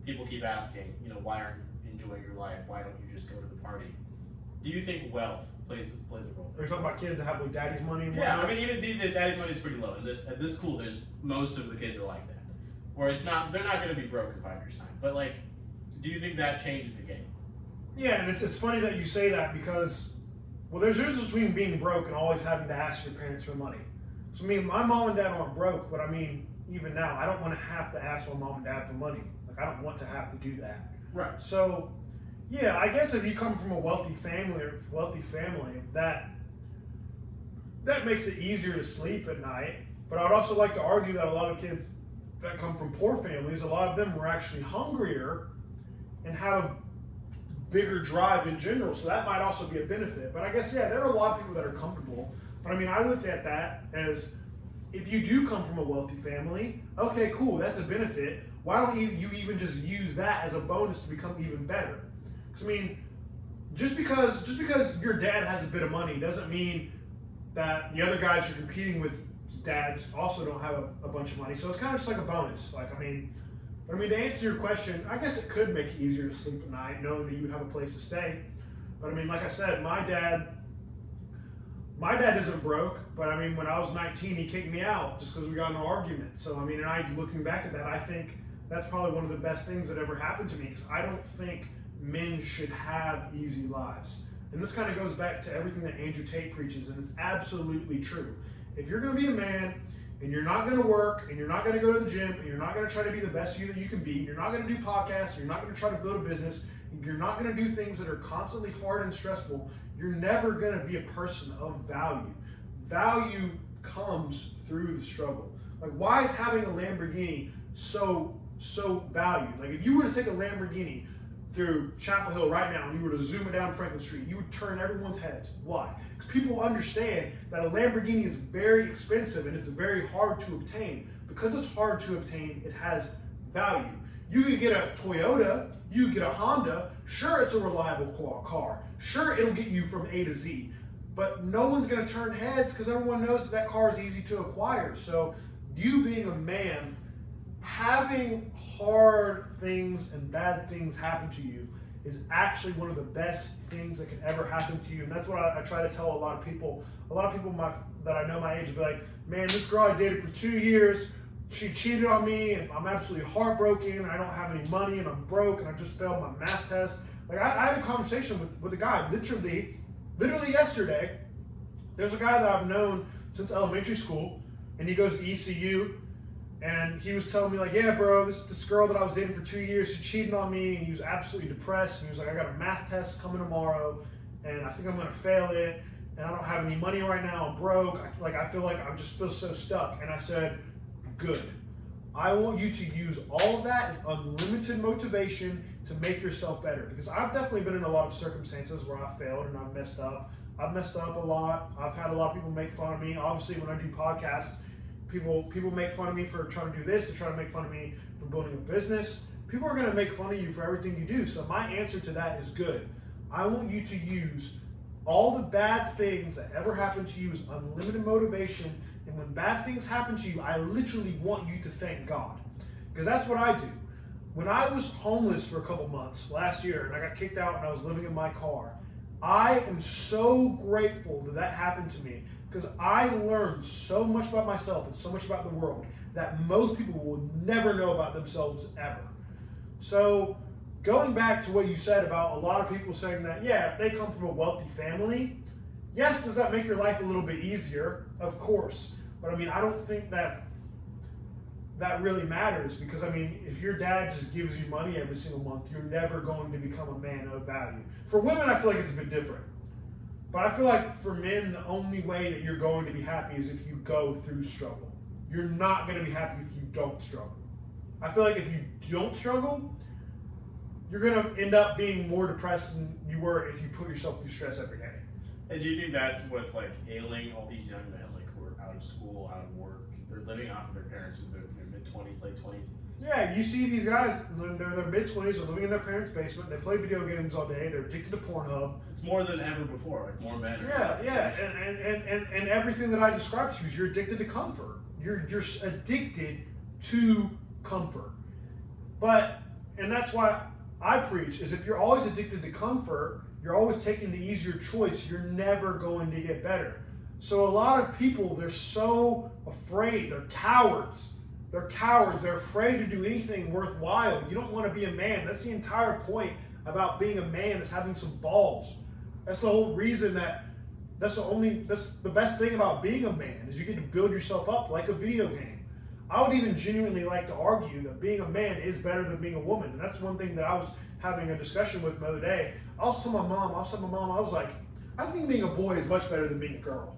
people keep asking, why aren't you enjoying your life? Why don't you just go to the party? Do you think wealth plays a role? Are you talking about kids that have like daddy's money? And yeah, I mean, even these days, daddy's money is pretty low. And at this school, there's most of the kids are like that, where they're not going to be broke in 5 years' time. But like, do you think that changes the game? Yeah, and it's funny that you say that because, well, there's a difference between being broke and always having to ask your parents for money. So I mean, my mom and dad aren't broke, but I mean, even now, I don't want to have to ask my mom and dad for money. Like, I don't want to have to do that. Right. So, yeah, I guess if you come from a wealthy family, that makes it easier to sleep at night. But I would also like to argue that a lot of kids that come from poor families, a lot of them were actually hungrier and have a bigger drive in general. So that might also be a benefit. But I guess, yeah, there are a lot of people that are comfortable. But I mean, I looked at that as, if you do come from a wealthy family, okay, cool, that's a benefit. why don't you even just use that as a bonus to become even better? Because I mean, just because your dad has a bit of money doesn't mean that the other guys you're competing with dads also don't have a bunch of money. So it's kind of just like a bonus. Like, I mean, to answer your question, I guess it could make it easier to sleep at night knowing that you have a place to stay. But I mean, like I said, my dad isn't broke, but I mean, when I was 19, he kicked me out just because we got in an argument. So I mean, and looking back at that, I think that's probably one of the best things that ever happened to me, because I don't think men should have easy lives. And this kind of goes back to everything that Andrew Tate preaches, and it's absolutely true. If you're going to be a man, and you're not going to work, and you're not going to go to the gym, and you're not going to try to be the best you that you can be, you're not going to do podcasts, you're not going to try to build a business, you're not going to do things that are constantly hard and stressful, you're never going to be a person of value. Value comes through the struggle. Like, why is having a Lamborghini so valued? Like, if you were to take a Lamborghini through Chapel Hill right now and you were to zoom it down Franklin Street, you would turn everyone's heads. Why? Because people understand that a Lamborghini is very expensive and it's very hard to obtain. Because it's hard to obtain, it has value. You could get a Toyota, you could get a Honda, sure, it's a reliable car, sure, it'll get you from A to Z, but no one's going to turn heads because everyone knows that car is easy to acquire. So you being a man, having hard things and bad things happen to you is actually one of the best things that can ever happen to you. And that's what I try to tell a lot of people. A lot of people that I know my age will be like, man, this girl I dated for 2 years, she cheated on me and I'm absolutely heartbroken. I don't have any money and I'm broke and I just failed my math test. Like, I had a conversation with a guy literally yesterday. There's a guy that I've known since elementary school, and he goes to ECU. And he was telling me, like, yeah, bro, this girl that I was dating for 2 years, she cheated on me, and he was absolutely depressed. And he was like, I got a math test coming tomorrow, and I think I'm gonna fail it, and I don't have any money right now. I'm broke. I feel like I just feel so stuck. And I said, good. I want you to use all of that as unlimited motivation to make yourself better. Because I've definitely been in a lot of circumstances where I failed and I've messed up. I've messed up a lot. I've had a lot of people make fun of me. Obviously, when I do podcasts, people make fun of me for trying to do this, they try to make fun of me for building a business. People are going to make fun of you for everything you do. So my answer to that is good. I want you to use all the bad things that ever happened to you as unlimited motivation. And when bad things happen to you, I literally want you to thank God. Because that's what I do. When I was homeless for a couple months last year and I got kicked out and I was living in my car, I am so grateful that happened to me. Because I learned so much about myself and so much about the world that most people will never know about themselves ever. So going back to what you said about a lot of people saying that, yeah, if they come from a wealthy family, yes, does that make your life a little bit easier? Of course. But I mean, I don't think that really matters, because I mean, if your dad just gives you money every single month, you're never going to become a man of value. For women, I feel like it's a bit different. But I feel like for men, the only way that you're going to be happy is if you go through struggle. You're not going to be happy if you don't struggle. I feel like if you don't struggle, you're going to end up being more depressed than you were if you put yourself through stress every day. And do you think that's what's like ailing all these young men, like who are out of school, out of work? They're living off of their parents in their mid-20s, late 20s. Yeah, you see these guys, they're in their mid-20s, they're living in their parents' basement, they play video games all day, they're addicted to Pornhub. It's more than ever before, like more men. Yeah, and everything that I described to you is you're addicted to comfort. You're addicted to comfort. And that's why I preach, is if you're always addicted to comfort, you're always taking the easier choice, you're never going to get better. So a lot of people, they're so afraid, they're cowards. They're cowards. They're afraid to do anything worthwhile. You don't want to be a man. That's the entire point about being a man, is having some balls. That's the whole reason that's the best thing about being a man, is you get to build yourself up like a video game. I would even genuinely like to argue that being a man is better than being a woman. And that's one thing that I was having a discussion with the other day. I was telling my mom, I was like, I think being a boy is much better than being a girl.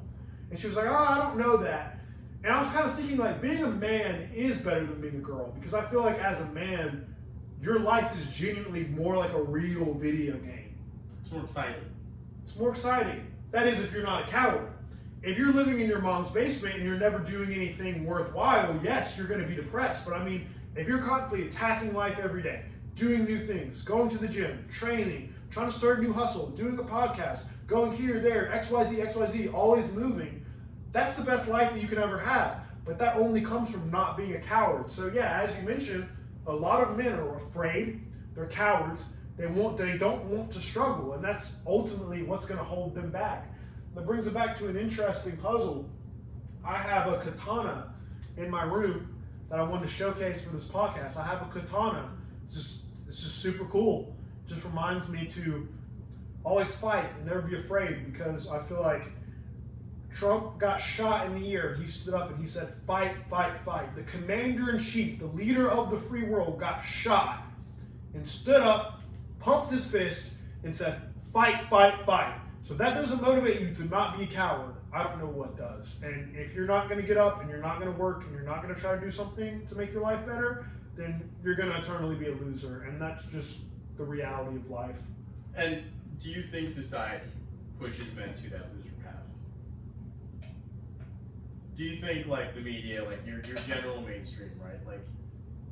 And she was like, oh, I don't know that. And I was kind of thinking, like, being a man is better than being a girl, because I feel like as a man, your life is genuinely more like a real video game. It's more exciting. It's more exciting. That is, if you're not a coward. If you're living in your mom's basement and you're never doing anything worthwhile, yes, you're going to be depressed. But I mean, If you're constantly attacking life every day, doing new things, going to the gym, training, trying to start a new hustle, doing a podcast, going here, there, XYZ, always moving, that's the best life that you can ever have. But that only comes from not being a coward. So yeah, as you mentioned, a lot of men are afraid, they're cowards, they don't want to struggle, and that's ultimately what's going to hold them back. That brings it back to an interesting puzzle. I have a katana in my room that I wanted to showcase for this podcast. I have a katana. It's just super cool. It just reminds me to always fight and never be afraid, because I feel like Trump got shot in the ear and he stood up and he said, fight, fight, fight. The commander-in-chief, the leader of the free world, got shot and stood up, pumped his fist, and said, fight, fight, fight. So if that doesn't motivate you to not be a coward, I don't know what does. And if you're not going to get up and you're not going to work and you're not going to try to do something to make your life better, then you're going to eternally be a loser. And that's just the reality of life. And do you think society pushes men to that loser path? Do you think, like, the media, like your general mainstream, right? Like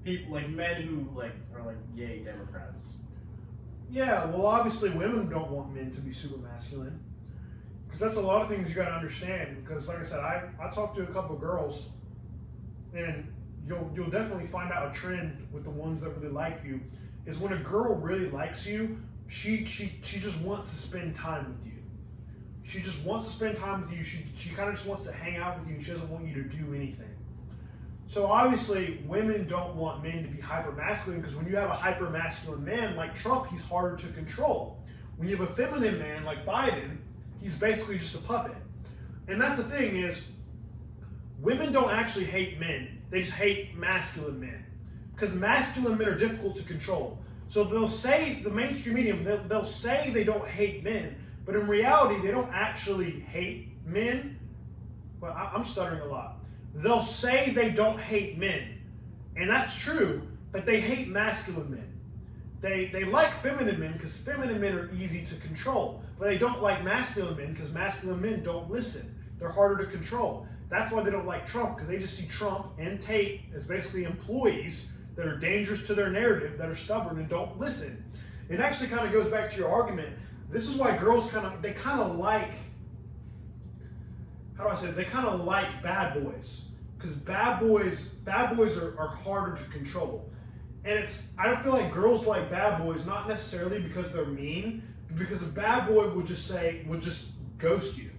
people, like men who like are like gay Democrats. Yeah, well, obviously women don't want men to be super masculine, because that's a lot of things you got to understand. Because like I said, I talked to a couple of girls, and you'll definitely find out a trend with the ones that really like you is when a girl really likes you, she just wants to spend time with you. She just wants to spend time with you. She kind of just wants to hang out with you. She doesn't want you to do anything. So obviously, women don't want men to be hyper-masculine, because when you have a hyper-masculine man like Trump, he's harder to control. When you have a feminine man like Biden, he's basically just a puppet. And that's the thing is, women don't actually hate men. They just hate masculine men, because masculine men are difficult to control. So they'll say, the mainstream media, they'll say they don't hate men, but in reality, they don't actually hate men. Well, I'm stuttering a lot. They'll say they don't hate men, and that's true, but they hate masculine men. They like feminine men because feminine men are easy to control, but they don't like masculine men because masculine men don't listen. They're harder to control. That's why they don't like Trump, because they just see Trump and Tate as basically employees that are dangerous to their narrative, that are stubborn and don't listen. It actually kind of goes back to your argument. This is why girls kind of like, how do I say it? They kind of like bad boys, because bad boys are harder to control. And I don't feel like girls like bad boys, not necessarily because they're mean, but because a bad boy would just ghost you.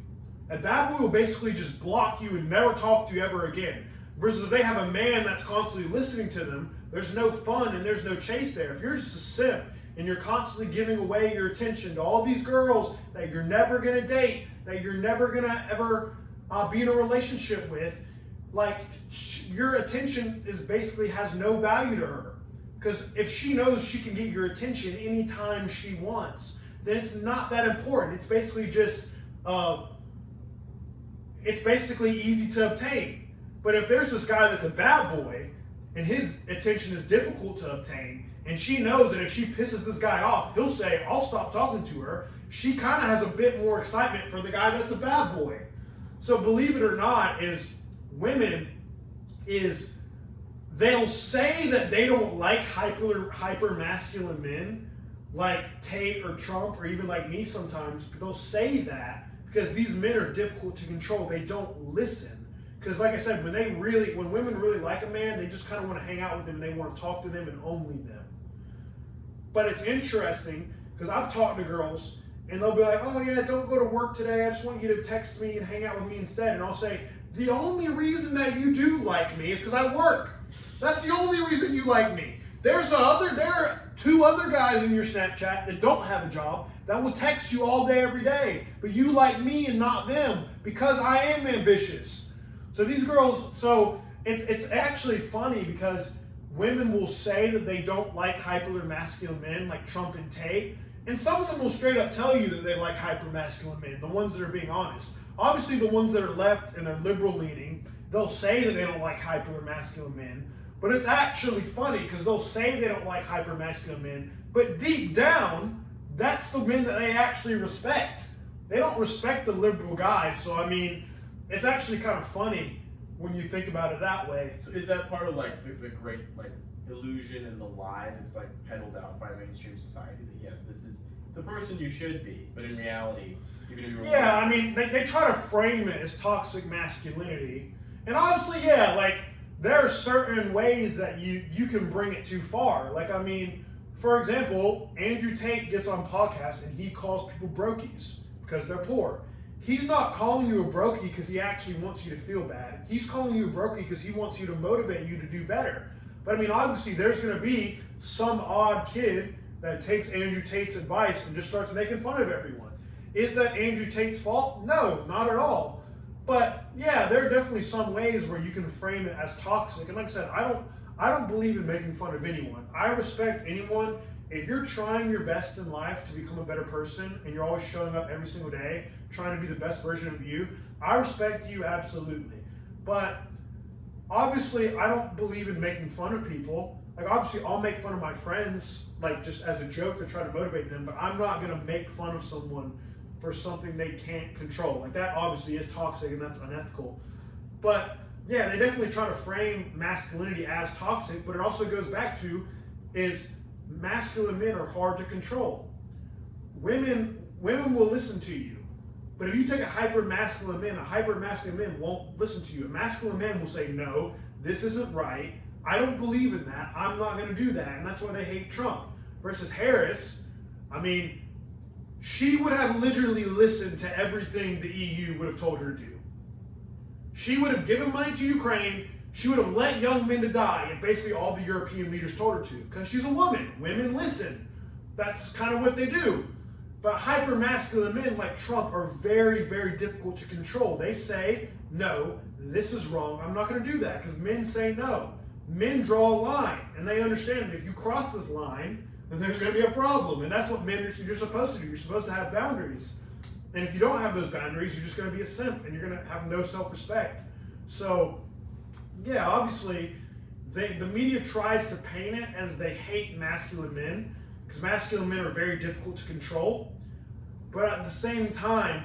A bad boy will basically just block you and never talk to you ever again. Versus if they have a man that's constantly listening to them, there's no fun and there's no chase there. If you're just a simp and you're constantly giving away your attention to all these girls that you're never gonna date, that you're never gonna ever be in a relationship with, like, your attention basically has no value to her. Because if she knows she can get your attention anytime she wants, then it's not that important. It's basically just, it's basically easy to obtain. But if there's this guy that's a bad boy and his attention is difficult to obtain, and she knows that if she pisses this guy off, he'll say, I'll stop talking to her, she kind of has a bit more excitement for the guy that's a bad boy. So believe it or not, they'll say that they don't like hyper masculine men like Tate or Trump or even like me sometimes, but they'll say that because these men are difficult to control. They don't listen. Because like I said, when women really like a man, they just kind of want to hang out with them and they want to talk to them and only them. But it's interesting because I've talked to girls and they'll be like, oh yeah, don't go to work today. I just want you to text me and hang out with me instead. And I'll say, the only reason that you do like me is because I work. That's the only reason you like me. There are 2 other guys in your Snapchat that don't have a job that will text you all day, every day. But you like me and not them because I am ambitious. So these girls, it's actually funny because women will say that they don't like hyper-masculine men like Trump and Tate. And some of them will straight up tell you that they like hyper-masculine men, the ones that are being honest. Obviously, the ones that are left and are liberal-leaning, they'll say that they don't like hyper-masculine men. But it's actually funny because they'll say they don't like hyper-masculine men, but deep down, that's the men that they actually respect. They don't respect the liberal guys. So, I mean, it's actually kind of funny when you think about it that way. So is that part of like the great, like, illusion and the lie that's like peddled out by mainstream society that yes, this is the person you should be, but in reality, you're gonna be. Yeah, I mean, they try to frame it as toxic masculinity, and obviously, yeah, like there are certain ways that you can bring it too far. Like, I mean, for example, Andrew Tate gets on podcasts and he calls people brokies because they're poor. He's not calling you a brokey because he actually wants you to feel bad. He's calling you a brokey because he wants you to motivate you to do better. But I mean, obviously, there's going to be some odd kid that takes Andrew Tate's advice and just starts making fun of everyone. Is that Andrew Tate's fault? No, not at all. But yeah, there are definitely some ways where you can frame it as toxic. And like I said, I don't believe in making fun of anyone. I respect anyone. If you're trying your best in life to become a better person and you're always showing up every single day trying to be the best version of you, I respect you absolutely. But obviously, I don't believe in making fun of people. Like, obviously, I'll make fun of my friends, like, just as a joke to try to motivate them, but I'm not going to make fun of someone for something they can't control. Like, that obviously is toxic and that's unethical. But yeah, they definitely try to frame masculinity as toxic, but it also goes back to is masculine men are hard to control. Women will listen to you. But if you take a hyper-masculine man won't listen to you. A masculine man will say, no, this isn't right. I don't believe in that. I'm not going to do that. And that's why they hate Trump. Versus Harris, I mean, she would have literally listened to everything the EU would have told her to do. She would have given money to Ukraine. She would have let young men to die if basically all the European leaders told her to. Because she's a woman. Women listen. That's kind of what they do. But hyper-masculine men like Trump are very, very difficult to control. They say, no, this is wrong. I'm not going to do that. Because men say no. Men draw a line. And they understand that if you cross this line, then there's going to be a problem. And that's what you're supposed to do. You're supposed to have boundaries. And if you don't have those boundaries, you're just going to be a simp. And you're going to have no self-respect. So, yeah, obviously, the media tries to paint it as they hate masculine men. Because masculine men are very difficult to control. But at the same time,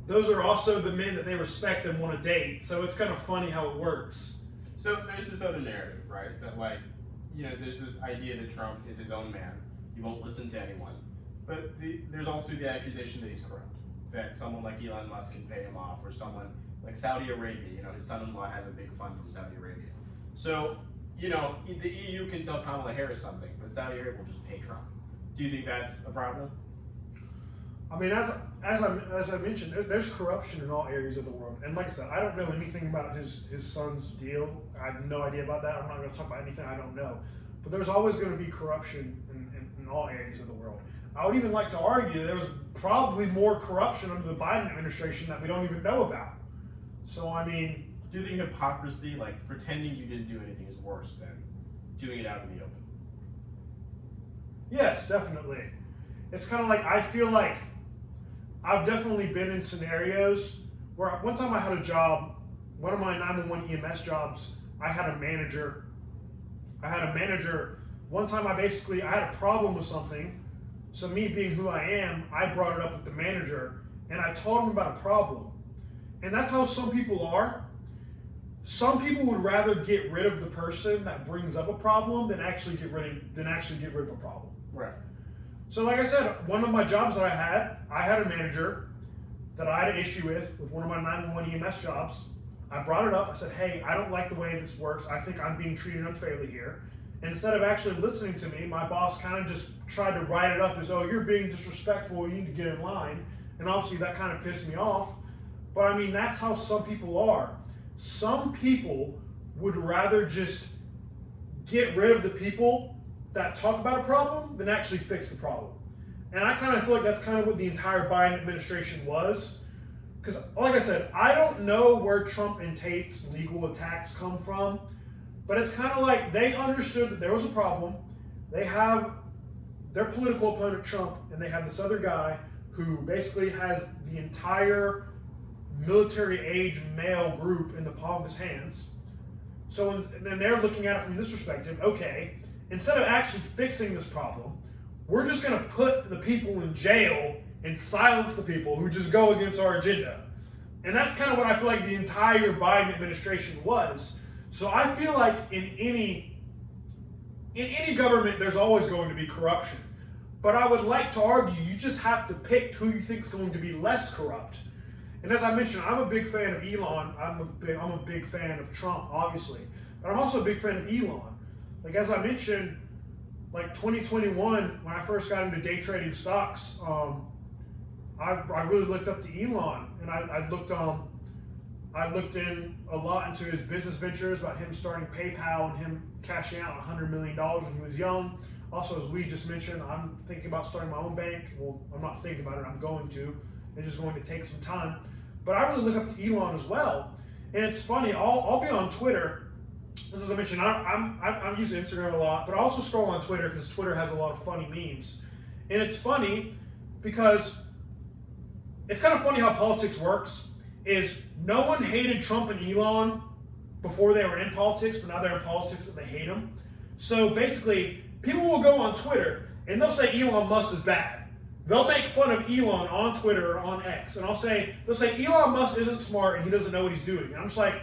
those are also the men that they respect and want to date. So it's kind of funny how it works. So there's this other narrative, right? That like, you know, there's this idea that Trump is his own man. He won't listen to anyone. But there's also the accusation that he's corrupt. That someone like Elon Musk can pay him off, or someone like Saudi Arabia, you know, his son-in-law has a big fund from Saudi Arabia. So, you know, the EU can tell Kamala Harris something, but Saudi Arabia will just pay Trump. Do you think that's a problem? I mean, as I mentioned, there's corruption in all areas of the world. And like I said, I don't know anything about his son's deal. I have no idea about that. I'm not going to talk about anything I don't know. But there's always going to be corruption in all areas of the world. I would even like to argue there was probably more corruption under the Biden administration that we don't even know about. So, I mean... Do you think hypocrisy, like pretending you didn't do anything, is worse than doing it out in the open? Yes, definitely. It's kind of like, I feel like I've definitely been in scenarios where one time I had a job, one of my 911 EMS jobs, I had a manager. One time I had a problem with something. So me being who I am, I brought it up with the manager and I told him about a problem. And that's how some people are. Some people would rather get rid of the person that brings up a problem than actually get rid of a problem. Right. So like I said, one of my jobs that I had a manager that I had an issue with one of my 911 EMS jobs. I brought it up. I said, hey, I don't like the way this works. I think I'm being treated unfairly here. And instead of actually listening to me, my boss kind of just tried to write it up as, oh, you're being disrespectful. You need to get in line. And obviously that kind of pissed me off. But I mean, that's how some people are. Some people would rather just get rid of the people that talk about a problem than actually fix the problem. And I kind of feel like that's kind of what the entire Biden administration was. Because like I said, I don't know where Trump and Tate's legal attacks come from, but it's kind of like they understood that there was a problem. They have their political opponent, Trump, and they have this other guy who basically has the entire military-age male group in the palm of his hands. So then they're looking at it from this perspective, okay, instead of actually fixing this problem, we're just going to put the people in jail and silence the people who just go against our agenda. And that's kind of what I feel like the entire Biden administration was. So I feel like in any in any government, there's always going to be corruption. But I would like to argue you just have to pick who you think is going to be less corrupt. And as I mentioned, I'm a big fan of Elon. I'm a big fan of Trump, obviously. But I'm also a big fan of Elon. Like, as I mentioned, like 2021, when I first got into day trading stocks, I really looked up to Elon, and I looked in a lot into his business ventures, about him starting PayPal and him cashing out $100 million when he was young. Also, as we just mentioned, I'm thinking about starting my own bank. Well, I'm not thinking about it, I'm going to. It's just going to take some time. But I really look up to Elon as well. And it's funny, I'll be on Twitter. As I mentioned, I'm using Instagram a lot, but I also scroll on Twitter because Twitter has a lot of funny memes. And it's funny because it's kind of funny how politics works. Is no one hated Trump and Elon before they were in politics, but now they're in politics and they hate him. So basically, people will go on Twitter and they'll say Elon Musk is bad. They'll make fun of Elon on Twitter or on X, and they'll say Elon Musk isn't smart and he doesn't know what he's doing. And I'm just like,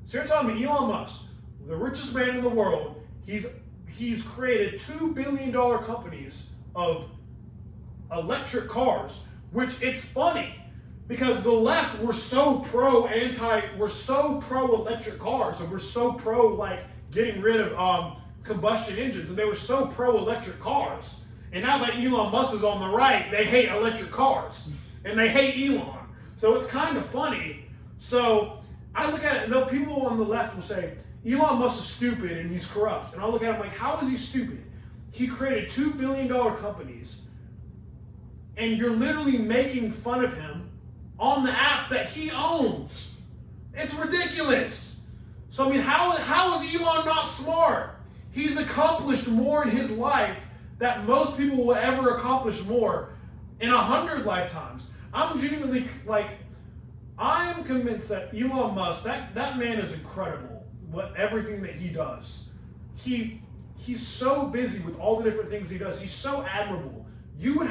so you're telling me Elon Musk, the richest man in the world, he's created $2 billion companies of electric cars, which it's funny because the left were so pro electric cars, and we're so pro like getting rid of combustion engines, and they were so pro electric cars. And now that Elon Musk is on the right, they hate electric cars and they hate Elon. So it's kind of funny. So I look at it, and people on the left will say, Elon Musk is stupid and he's corrupt. And I'll look at him like, how is he stupid? He created $2 billion companies, and you're literally making fun of him on the app that he owns. It's ridiculous. So I mean, how is Elon not smart? He's accomplished more in his life that most people will ever accomplish more in 100 lifetimes. I'm genuinely, I am convinced that Elon Musk, that man is incredible. Everything that he does. He's so busy with all the different things he does. He's so admirable. You would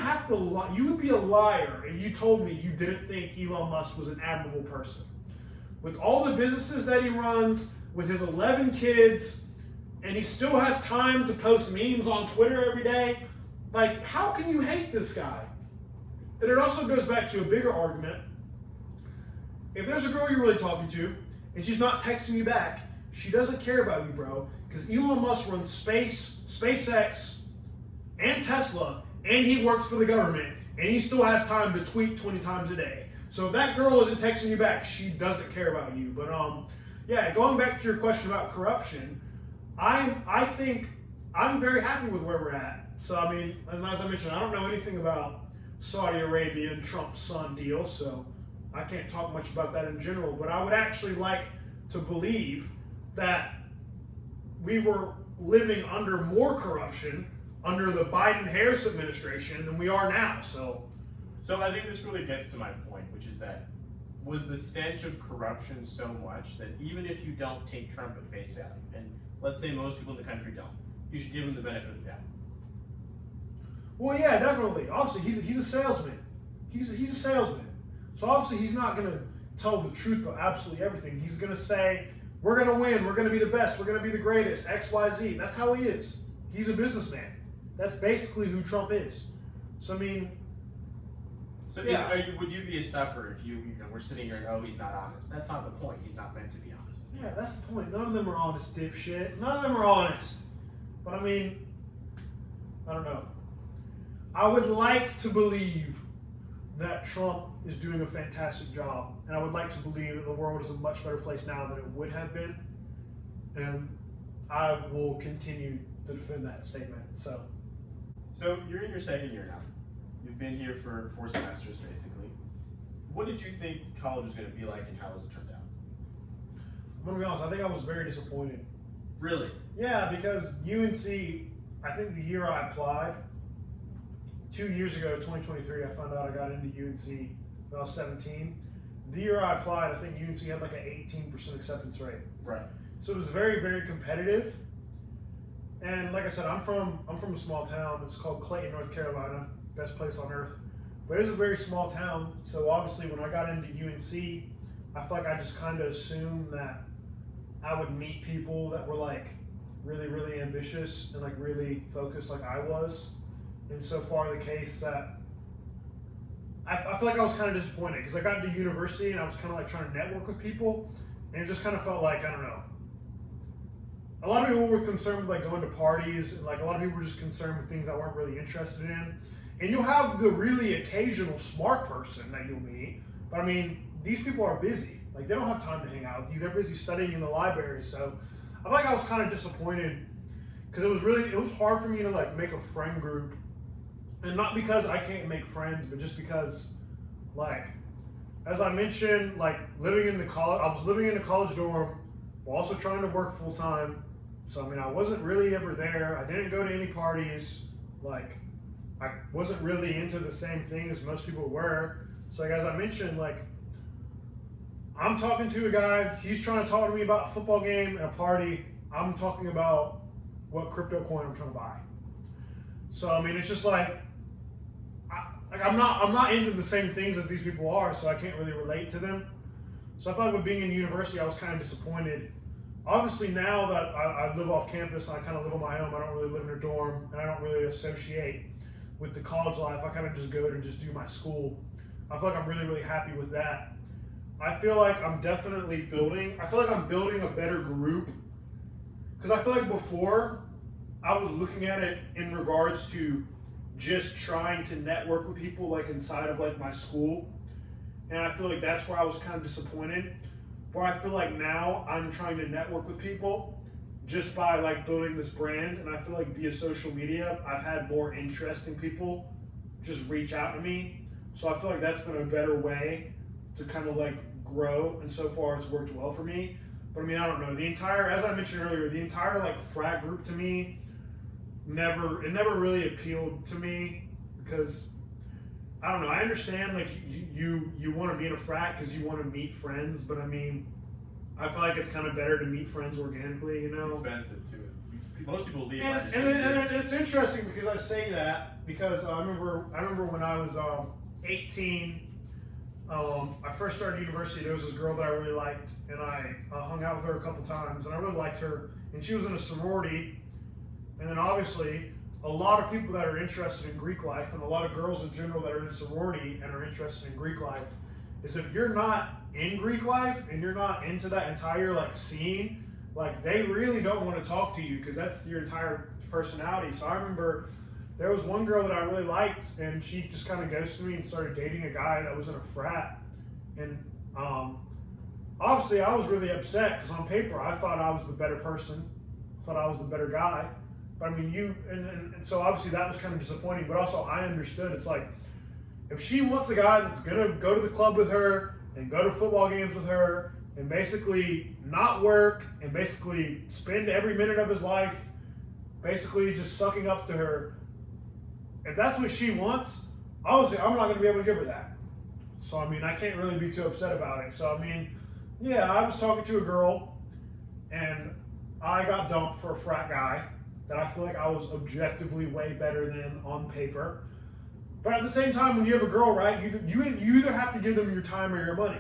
be a liar if you told me you didn't think Elon Musk was an admirable person. With all the businesses that he runs, with his 11 kids, and he still has time to post memes on Twitter every day. Like, how can you hate this guy? Then it also goes back to a bigger argument. If there's a girl you're really talking to, and she's not texting you back, she doesn't care about you, bro. Because Elon Musk runs SpaceX, and Tesla, and he works for the government, and he still has time to tweet 20 times a day. So if that girl isn't texting you back, she doesn't care about you. But yeah, going back to your question about corruption, I think I'm very happy with where we're at. So I mean, and as I mentioned, I don't know anything about Saudi Arabia and Trump's son deal, so I can't talk much about that in general. But I would actually like to believe that we were living under more corruption under the Biden-Harris administration than we are now. So I think this really gets to my point, which is that was the stench of corruption so much that even if you don't take Trump at face value, and let's say most people in the country don't, you should give him the benefit of the doubt. Well, yeah, definitely. Obviously, he's a salesman. He's a salesman. So obviously, he's not going to tell the truth about absolutely everything. He's going to say, we're going to win, we're going to be the best, we're going to be the greatest, X, Y, Z. That's how he is. He's a businessman. That's basically who Trump is. So, I mean... So yeah. Would you be a sucker if you we're sitting here and, oh, he's not honest? That's not the point. He's not meant to be honest. Yeah, that's the point. None of them are honest, dipshit. None of them are honest. But I mean, I don't know. I would like to believe that Trump is doing a fantastic job. And I would like to believe that the world is a much better place now than it would have been. And I will continue to defend that statement. So you're in your second year now. You've been here for 4 semesters, basically. What did you think college was going to be like, and how has it turned out? I'm going to be honest, I think I was very disappointed. Really? Yeah, because UNC, I think the year I applied, 2 years ago, 2023, I found out I got into UNC when I was 17. The year I applied, I think UNC had like an 18% acceptance rate. Right. So it was very, very competitive. And like I said, I'm from a small town. It's called Clayton, North Carolina. Best place on earth. But it is a very small town. So obviously when I got into UNC, I felt like I just kind of assumed that I would meet people that were like really, really ambitious and like really focused like I was. And so far the case that I feel like I was kind of disappointed because I got into university and I was kind of like trying to network with people, and it just kind of felt like, I don't know. A lot of people were concerned with like going to parties, and like a lot of people were just concerned with things I weren't really interested in. And you'll have the really occasional smart person that you'll meet, but I mean, these people are busy. Like they don't have time to hang out with you. They're busy studying in the library. So I feel like I was kind of disappointed because it was hard for me to like make a friend group. And not because I can't make friends, but just because, like, as I mentioned, like I was living in the college dorm while also trying to work full time. So I mean, I wasn't really ever there. I didn't go to any parties. Like, I wasn't really into the same thing as most people were. So like as I mentioned, like I'm talking to a guy. He's trying to talk to me about a football game and a party. I'm talking about what crypto coin I'm trying to buy. So I mean, it's just like. I'm not into the same things that these people are, so I can't really relate to them. So I felt like with being in university, I was kind of disappointed. Obviously, now that I live off campus, I kind of live on my own. I don't really live in a dorm, and I don't really associate with the college life. I kind of just go to just do my school. I feel like I'm really, really happy with that. I feel like I'm definitely building. I feel like I'm building a better group because I feel like before I was looking at it in regards to just trying to network with people like inside of like my school, and I feel like that's where I was kind of disappointed. Where I feel like now I'm trying to network with people just by like building this brand, and I feel like via social media I've had more interesting people just reach out to me. So I feel like that's been a better way to kind of like grow, and so far it's worked well for me. But I mean, I don't know, as I mentioned earlier, the entire like frat group to me never really appealed to me because I don't know. I understand like you want to be in a frat because you want to meet friends, but I mean, I feel like it's kind of better to meet friends organically, you know. It's expensive too. Most people leave. And it's interesting because I say that because I remember when I was 18. I first started university. There was this girl that I really liked, and I hung out with her a couple times, and I really liked her. And she was in a sorority. And then obviously, a lot of people that are interested in Greek life, and a lot of girls in general that are in sorority and are interested in Greek life, is if you're not in Greek life and you're not into that entire like scene, like they really don't want to talk to you because that's your entire personality. So I remember there was one girl that I really liked, and she just kind of ghosted me and started dating a guy that was in a frat. And obviously, I was really upset because on paper I thought I was the better person, thought I was the better guy. I mean, and so obviously that was kind of disappointing, but also I understood. It's like, if she wants a guy that's going to go to the club with her and go to football games with her and basically not work and basically spend every minute of his life basically just sucking up to her, if that's what she wants, obviously I'm not going to be able to give her that. So, I mean, I can't really be too upset about it. So, I mean, yeah, I was talking to a girl and I got dumped for a frat guy that I feel like I was objectively way better than on paper. But at the same time, when you have a girl, right, you either have to give them your time or your money.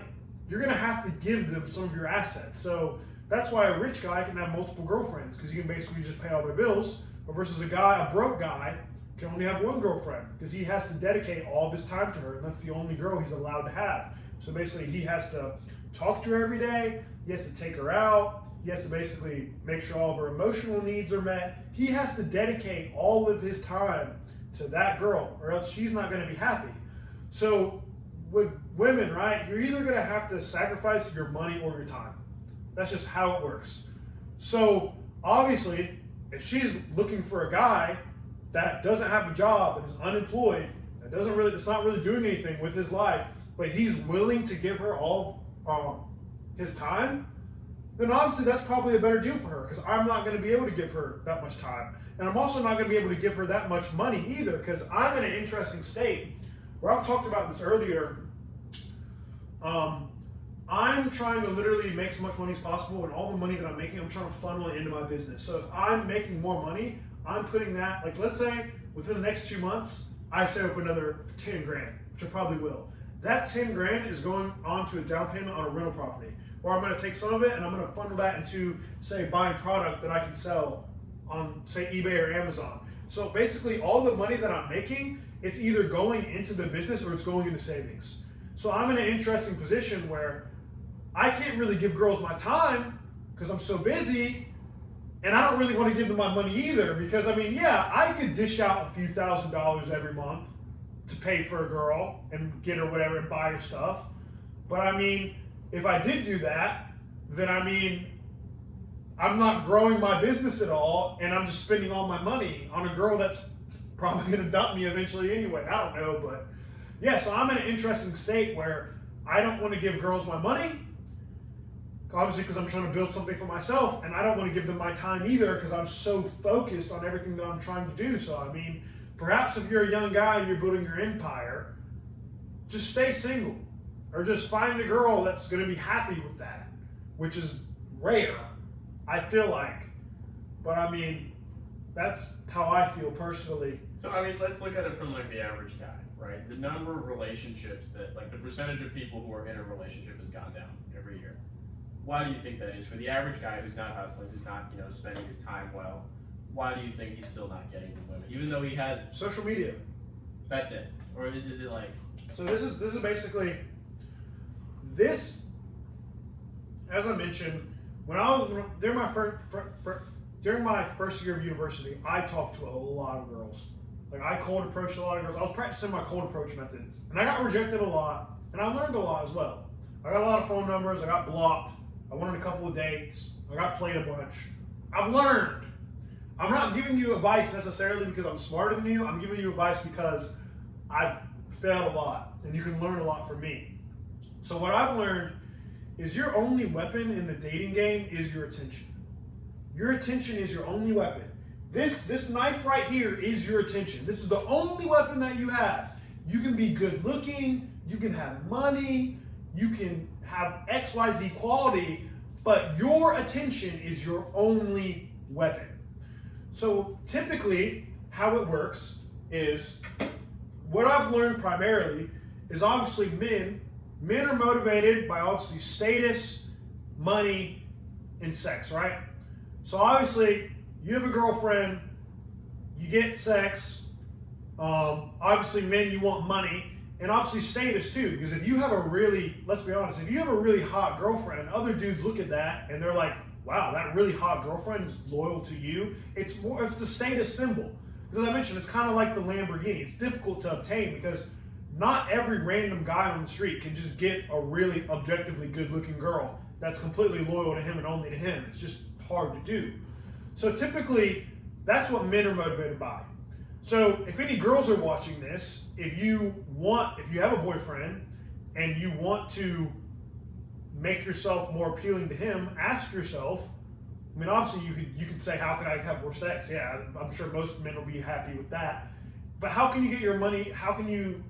You're going to have to give them some of your assets. So that's why a rich guy can have multiple girlfriends, because he can basically just pay all their bills, versus a broke guy, can only have one girlfriend, because he has to dedicate all of his time to her, and that's the only girl he's allowed to have. So basically, he has to talk to her every day, he has to take her out, he has to basically make sure all of her emotional needs are met. He has to dedicate all of his time to that girl, or else she's not going to be happy. So with women, right, you're either going to have to sacrifice your money or your time. That's just how it works. So obviously, if she's looking for a guy that doesn't have a job and is unemployed, that's not really doing anything with his life, but he's willing to give her all his time, then obviously that's probably a better deal for her, because I'm not going to be able to give her that much time. And I'm also not going to be able to give her that much money either, because I'm in an interesting state where I've talked about this earlier. I'm trying to literally make as much money as possible, and all the money that I'm making, I'm trying to funnel it into my business. So if I'm making more money, I'm putting that, like let's say within the next 2 months, I save up another 10 grand, which I probably will. That 10 grand is going onto a down payment on a rental property, or I'm going to take some of it and I'm going to funnel that into, say, buying product that I can sell say eBay or Amazon. So basically all the money that I'm making, it's either going into the business or it's going into savings. So I'm in an interesting position where I can't really give girls my time because I'm so busy, and I don't really want to give them my money either because, I mean, yeah, I could dish out a few $1,000s every month to pay for a girl and get her whatever and buy her stuff. But I mean, if I did do that, then I mean, I'm not growing my business at all, and I'm just spending all my money on a girl that's probably going to dump me eventually anyway. I don't know, but yeah, so I'm in an interesting state where I don't want to give girls my money, obviously because I'm trying to build something for myself, and I don't want to give them my time either because I'm so focused on everything that I'm trying to do. So, I mean, perhaps if you're a young guy and you're building your empire, just stay single, or just find a girl that's going to be happy with that, which is rare, I feel like. But I mean, that's how I feel personally. So I mean, let's look at it from like the average guy, right? The number of relationships that, like the percentage of people who are in a relationship has gone down every year. Why do you think that is? For the average guy who's not hustling, who's not, you know, spending his time well, why do you think he's still not getting the women, even though he has social media? That's it, or is it like? So this is basically this. As I mentioned, during my first year of university, I talked to a lot of girls. Like I cold approached a lot of girls. I was practicing my cold approach method, and I got rejected a lot, and I learned a lot as well. I got a lot of phone numbers. I got blocked. I went on a couple of dates. I got played a bunch. I've learned. I'm not giving you advice necessarily because I'm smarter than you. I'm giving you advice because I've failed a lot, and you can learn a lot from me. So what I've learned is your only weapon in the dating game is your attention. Your attention is your only weapon. This knife right here is your attention. This is the only weapon that you have. You can be good looking, you can have money, you can have XYZ quality, but your attention is your only weapon. So typically how it works is, what I've learned primarily is obviously men are motivated by obviously status, money, and sex, right? So obviously you have a girlfriend, you get sex, obviously men, you want money, and obviously status too, because if you have a really, let's be honest, if you have a really hot girlfriend, other dudes look at that and they're like, wow, that really hot girlfriend is loyal to you. It's a status symbol. Because as I mentioned, it's kind of like the Lamborghini. It's difficult to obtain because not every random guy on the street can just get a really objectively good looking girl that's completely loyal to him and only to him. It's just hard to do. So typically, that's what men are motivated by. So if any girls are watching this, if you have a boyfriend and you want to make yourself more appealing to him, ask yourself, I mean, obviously you could say, how can I have more sex? Yeah, I'm sure most men will be happy with that. But how can you get your money? How can you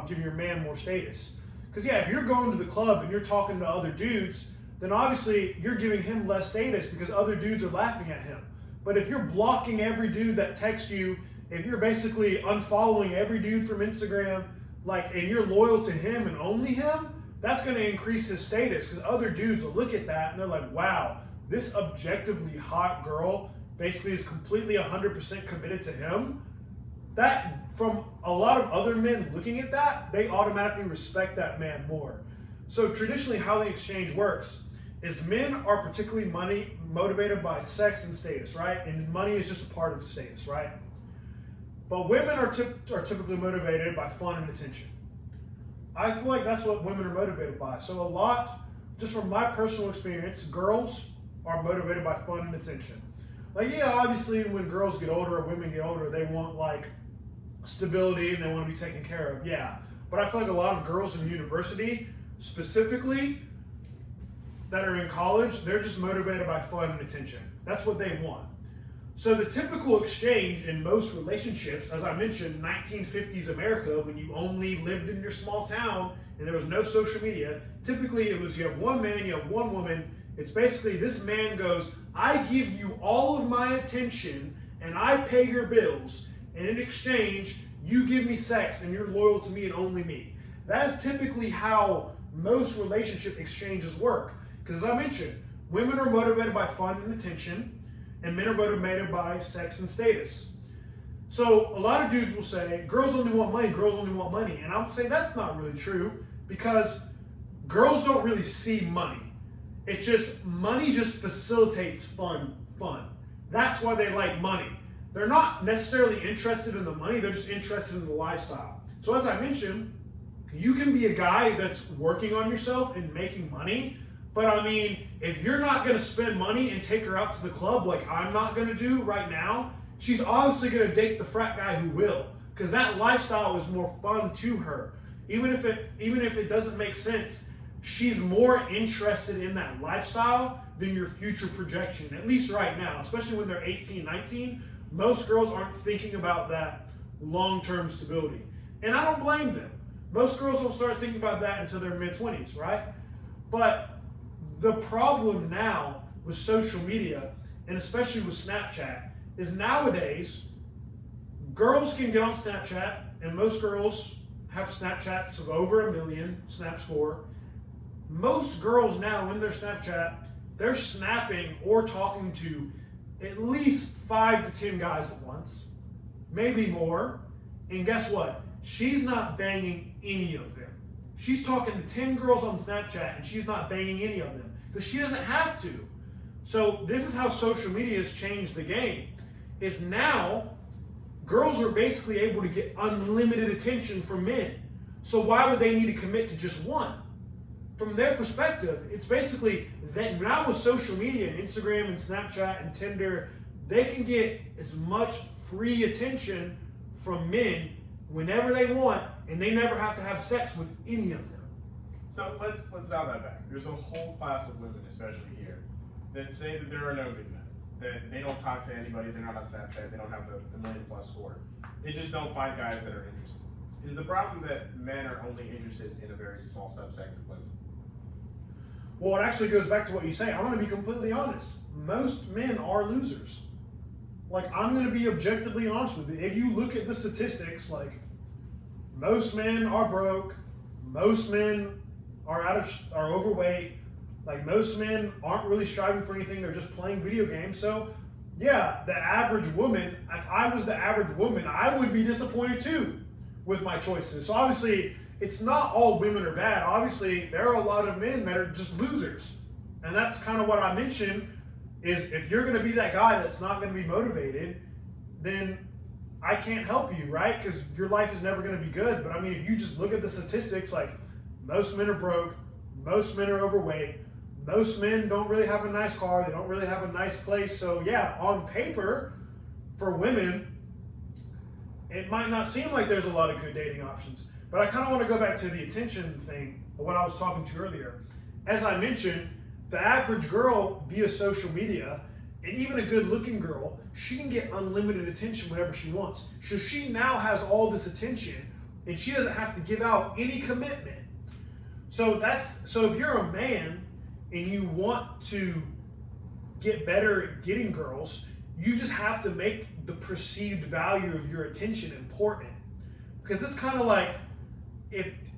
give your man more status? Because yeah, if you're going to the club and you're talking to other dudes, then obviously you're giving him less status because other dudes are laughing at him. But if you're blocking every dude that texts you, if you're basically unfollowing every dude from Instagram, and you're loyal to him and only him, that's going to increase his status because other dudes will look at that and they're like, wow, this objectively hot girl basically is completely 100% committed to him. That, from a lot of other men looking at that, they automatically respect that man more. So traditionally how the exchange works is men are particularly money motivated by sex and status, right? And money is just a part of status, right? But women are typically motivated by fun and attention. I feel like that's what women are motivated by. So a lot, just from my personal experience, girls are motivated by fun and attention. Yeah, obviously when girls get older or women get older, they want stability and they want to be taken care of, yeah. But I feel like a lot of girls in university, specifically, that are in college, they're just motivated by fun and attention. That's what they want. So the typical exchange in most relationships, as I mentioned, 1950s America, when you only lived in your small town and there was no social media, typically it was you have one man, you have one woman. It's basically this man goes, I give you all of my attention and I pay your bills, and in exchange, you give me sex and you're loyal to me and only me. That is typically how most relationship exchanges work. Because as I mentioned, women are motivated by fun and attention, and men are motivated by sex and status. So a lot of dudes will say, girls only want money, girls only want money. And I would say that's not really true, because girls don't really see money. It's just, money just facilitates fun. That's why they like money. They're not necessarily interested in the money, they're just interested in the lifestyle. So as I mentioned, you can be a guy that's working on yourself and making money, but I mean, if you're not gonna spend money and take her out to the club like I'm not gonna do right now, she's obviously gonna date the frat guy who will, because that lifestyle is more fun to her. Even if it doesn't make sense, she's more interested in that lifestyle than your future projection, at least right now, especially when they're 18, 19. Most girls aren't thinking about that long-term stability. And I don't blame them. Most girls don't start thinking about that until their mid-20s, right? But the problem now with social media, and especially with Snapchat, is nowadays, girls can get on Snapchat, and most girls have Snapchats of over 1 million snaps for. Most girls now, in their Snapchat, they're snapping or talking to at least 5 to 10 guys at once, maybe more. And guess what? She's not banging any of them. She's talking to 10 girls on Snapchat and she's not banging any of them because she doesn't have to. So this is how social media has changed the game. Is now girls are basically able to get unlimited attention from men. So why would they need to commit to just one? From their perspective, it's basically that now with social media and Instagram and Snapchat and Tinder, they can get as much free attention from men whenever they want, and they never have to have sex with any of them. So let's dial that back. There's a whole class of women, especially here, that say that there are no good men. That they don't talk to anybody, they're not on Snapchat, they don't have the million-plus score. They just don't find guys that are interested. Is the problem that men are only interested in a very small subsect of women? Well, it actually goes back to what you say. I'm going to be completely honest. Most men are losers. Like, I'm going to be objectively honest with you. If you look at the statistics, like, most men are broke, most men are overweight, like, most men aren't really striving for anything, they're just playing video games. So, yeah, the average woman, if I was the average woman, I would be disappointed too with my choices. So obviously, it's not all women are bad. Obviously, there are a lot of men that are just losers. And that's kind of what I mentioned, is if you're going to be that guy that's not going to be motivated, then I can't help you, right? Because your life is never going to be good. But I mean, if you just look at the statistics, like, most men are broke, most men are overweight, most men don't really have a nice car, they don't really have a nice place. So yeah, on paper, for women, it might not seem like there's a lot of good dating options. But I kind of want to go back to the attention thing, of what I was talking to earlier. As I mentioned, the average girl via social media, and even a good-looking girl, she can get unlimited attention whenever she wants. So she now has all this attention, and she doesn't have to give out any commitment. So if you're a man and you want to get better at getting girls, you just have to make the perceived value of your attention important. Because it's kind of like,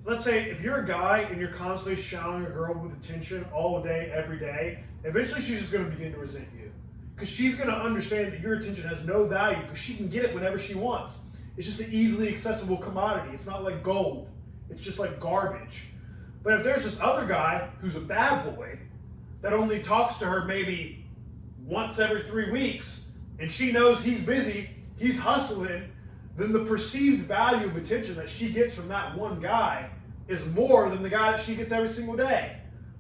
let's say if you're a guy and you're constantly showering a girl with attention all day, every day, eventually she's just going to begin to resent you. Because she's going to understand that your attention has no value because she can get it whenever she wants. It's just an easily accessible commodity. It's not like gold. It's just like garbage. But if there's this other guy who's a bad boy that only talks to her maybe once every 3 weeks, and she knows he's busy, he's hustling, then the perceived value of attention that she gets from that one guy is more than the guy that she gets every single day.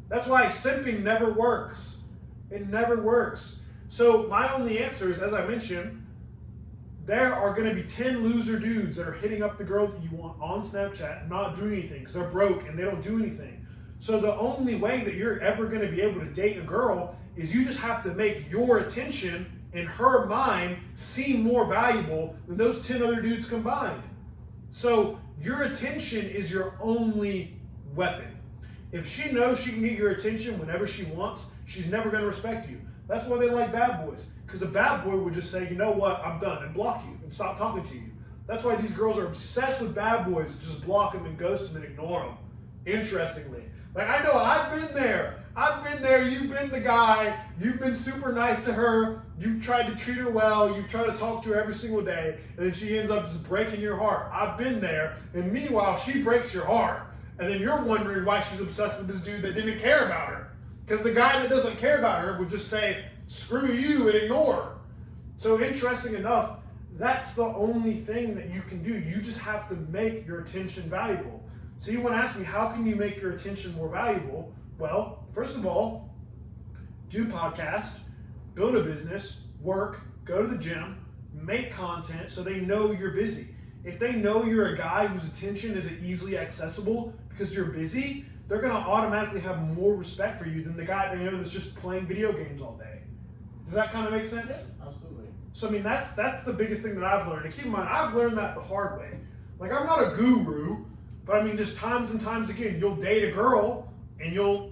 That's why simping never works. It never works. So my only answer is, as I mentioned, there are going to be 10 loser dudes that are hitting up the girl that you want on Snapchat, not doing anything because they're broke and they don't do anything. So the only way that you're ever going to be able to date a girl is you just have to make your attention in her mind seem more valuable than those 10 other dudes combined. So your attention is your only weapon. If she knows she can get your attention whenever she wants, she's never going to respect you. That's why they like bad boys. Because a bad boy would just say, you know what, I'm done, and block you and stop talking to you. That's why these girls are obsessed with bad boys, just block them and ghost them and ignore them. Interestingly. Like, I know I've been there. You've been the guy. You've been super nice to her. You've tried to treat her well. You've tried to talk to her every single day. And then she ends up just breaking your heart. I've been there. And meanwhile, she breaks your heart. And then you're wondering why she's obsessed with this dude that didn't care about her. Because the guy that doesn't care about her would just say, screw you, and ignore her. So interesting enough, that's the only thing that you can do. You just have to make your attention valuable. So you want to ask me, how can you make your attention more valuable? Well, first of all, do podcasts, build a business, work, go to the gym, make content so they know you're busy. If they know you're a guy whose attention isn't easily accessible because you're busy, they're going to automatically have more respect for you than the guy they know that's just playing video games all day. Does that kind of make sense? Yeah, absolutely. So I mean, that's the biggest thing that I've learned. And keep in mind, I've learned that the hard way. Like, I'm not a guru, but I mean, just times and times again, you'll date a girl and you'll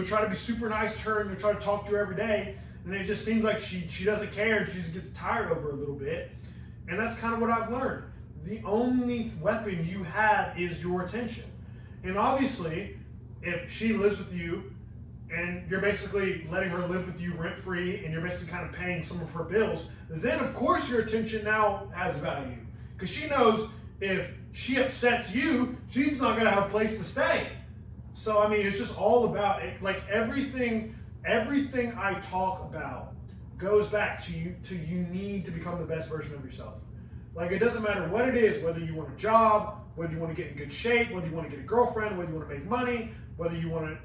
try to be super nice to her and you'll try to talk to her every day, and it just seems like she doesn't care and she just gets tired over a little bit. And that's kind of what I've learned. The only weapon you have is your attention. And obviously, if she lives with you and you're basically letting her live with you rent-free and you're basically kind of paying some of her bills, then of course your attention now has value. Because she knows if she upsets you, she's not going to have a place to stay. So, I mean, it's just all about it. Like, everything I talk about goes back to you need to become the best version of yourself. Like, it doesn't matter what it is, whether you want a job, whether you want to get in good shape, whether you want to get a girlfriend, whether you want to make money, whether you want to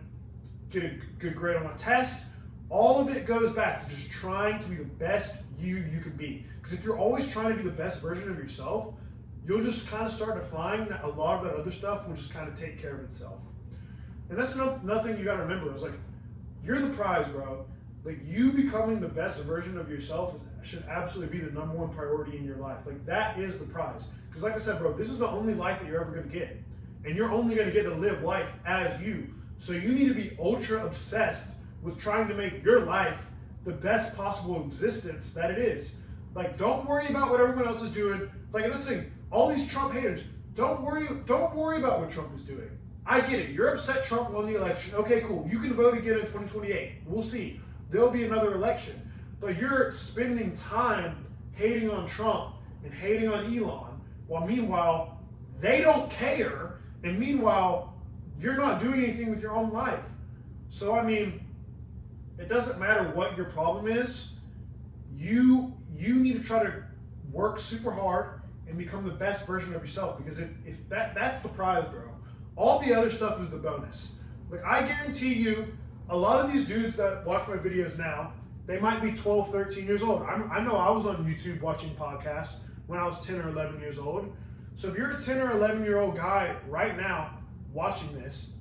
get a good grade on a test. All of it goes back to just trying to be the best you can be. Because if you're always trying to be the best version of yourself, you'll just kind of start to find that a lot of that other stuff will just kind of take care of itself. And that's nothing you got to remember. It's like, you're the prize, bro. Like, you becoming the best version of yourself should absolutely be the number one priority in your life. Like, that is the prize. Because like I said, bro, this is the only life that you're ever going to get. And you're only going to get to live life as you. So you need to be ultra obsessed with trying to make your life the best possible existence that it is. Like, don't worry about what everyone else is doing. Like, and listen, all these Trump haters, don't worry about what Trump is doing. I get it. You're upset Trump won the election. Okay, cool. You can vote again in 2028. We'll see. There'll be another election. But you're spending time hating on Trump and hating on Elon, while meanwhile, they don't care, and meanwhile, you're not doing anything with your own life. So, I mean, it doesn't matter what your problem is. You need to try to work super hard and become the best version of yourself, because if that's the prize, bro. All the other stuff is the bonus. Like, I guarantee you, a lot of these dudes that watch my videos now, they might be 12, 13 years old. I know I was on YouTube watching podcasts when I was 10 or 11 years old. So if you're a 10 or 11-year-old guy right now watching this,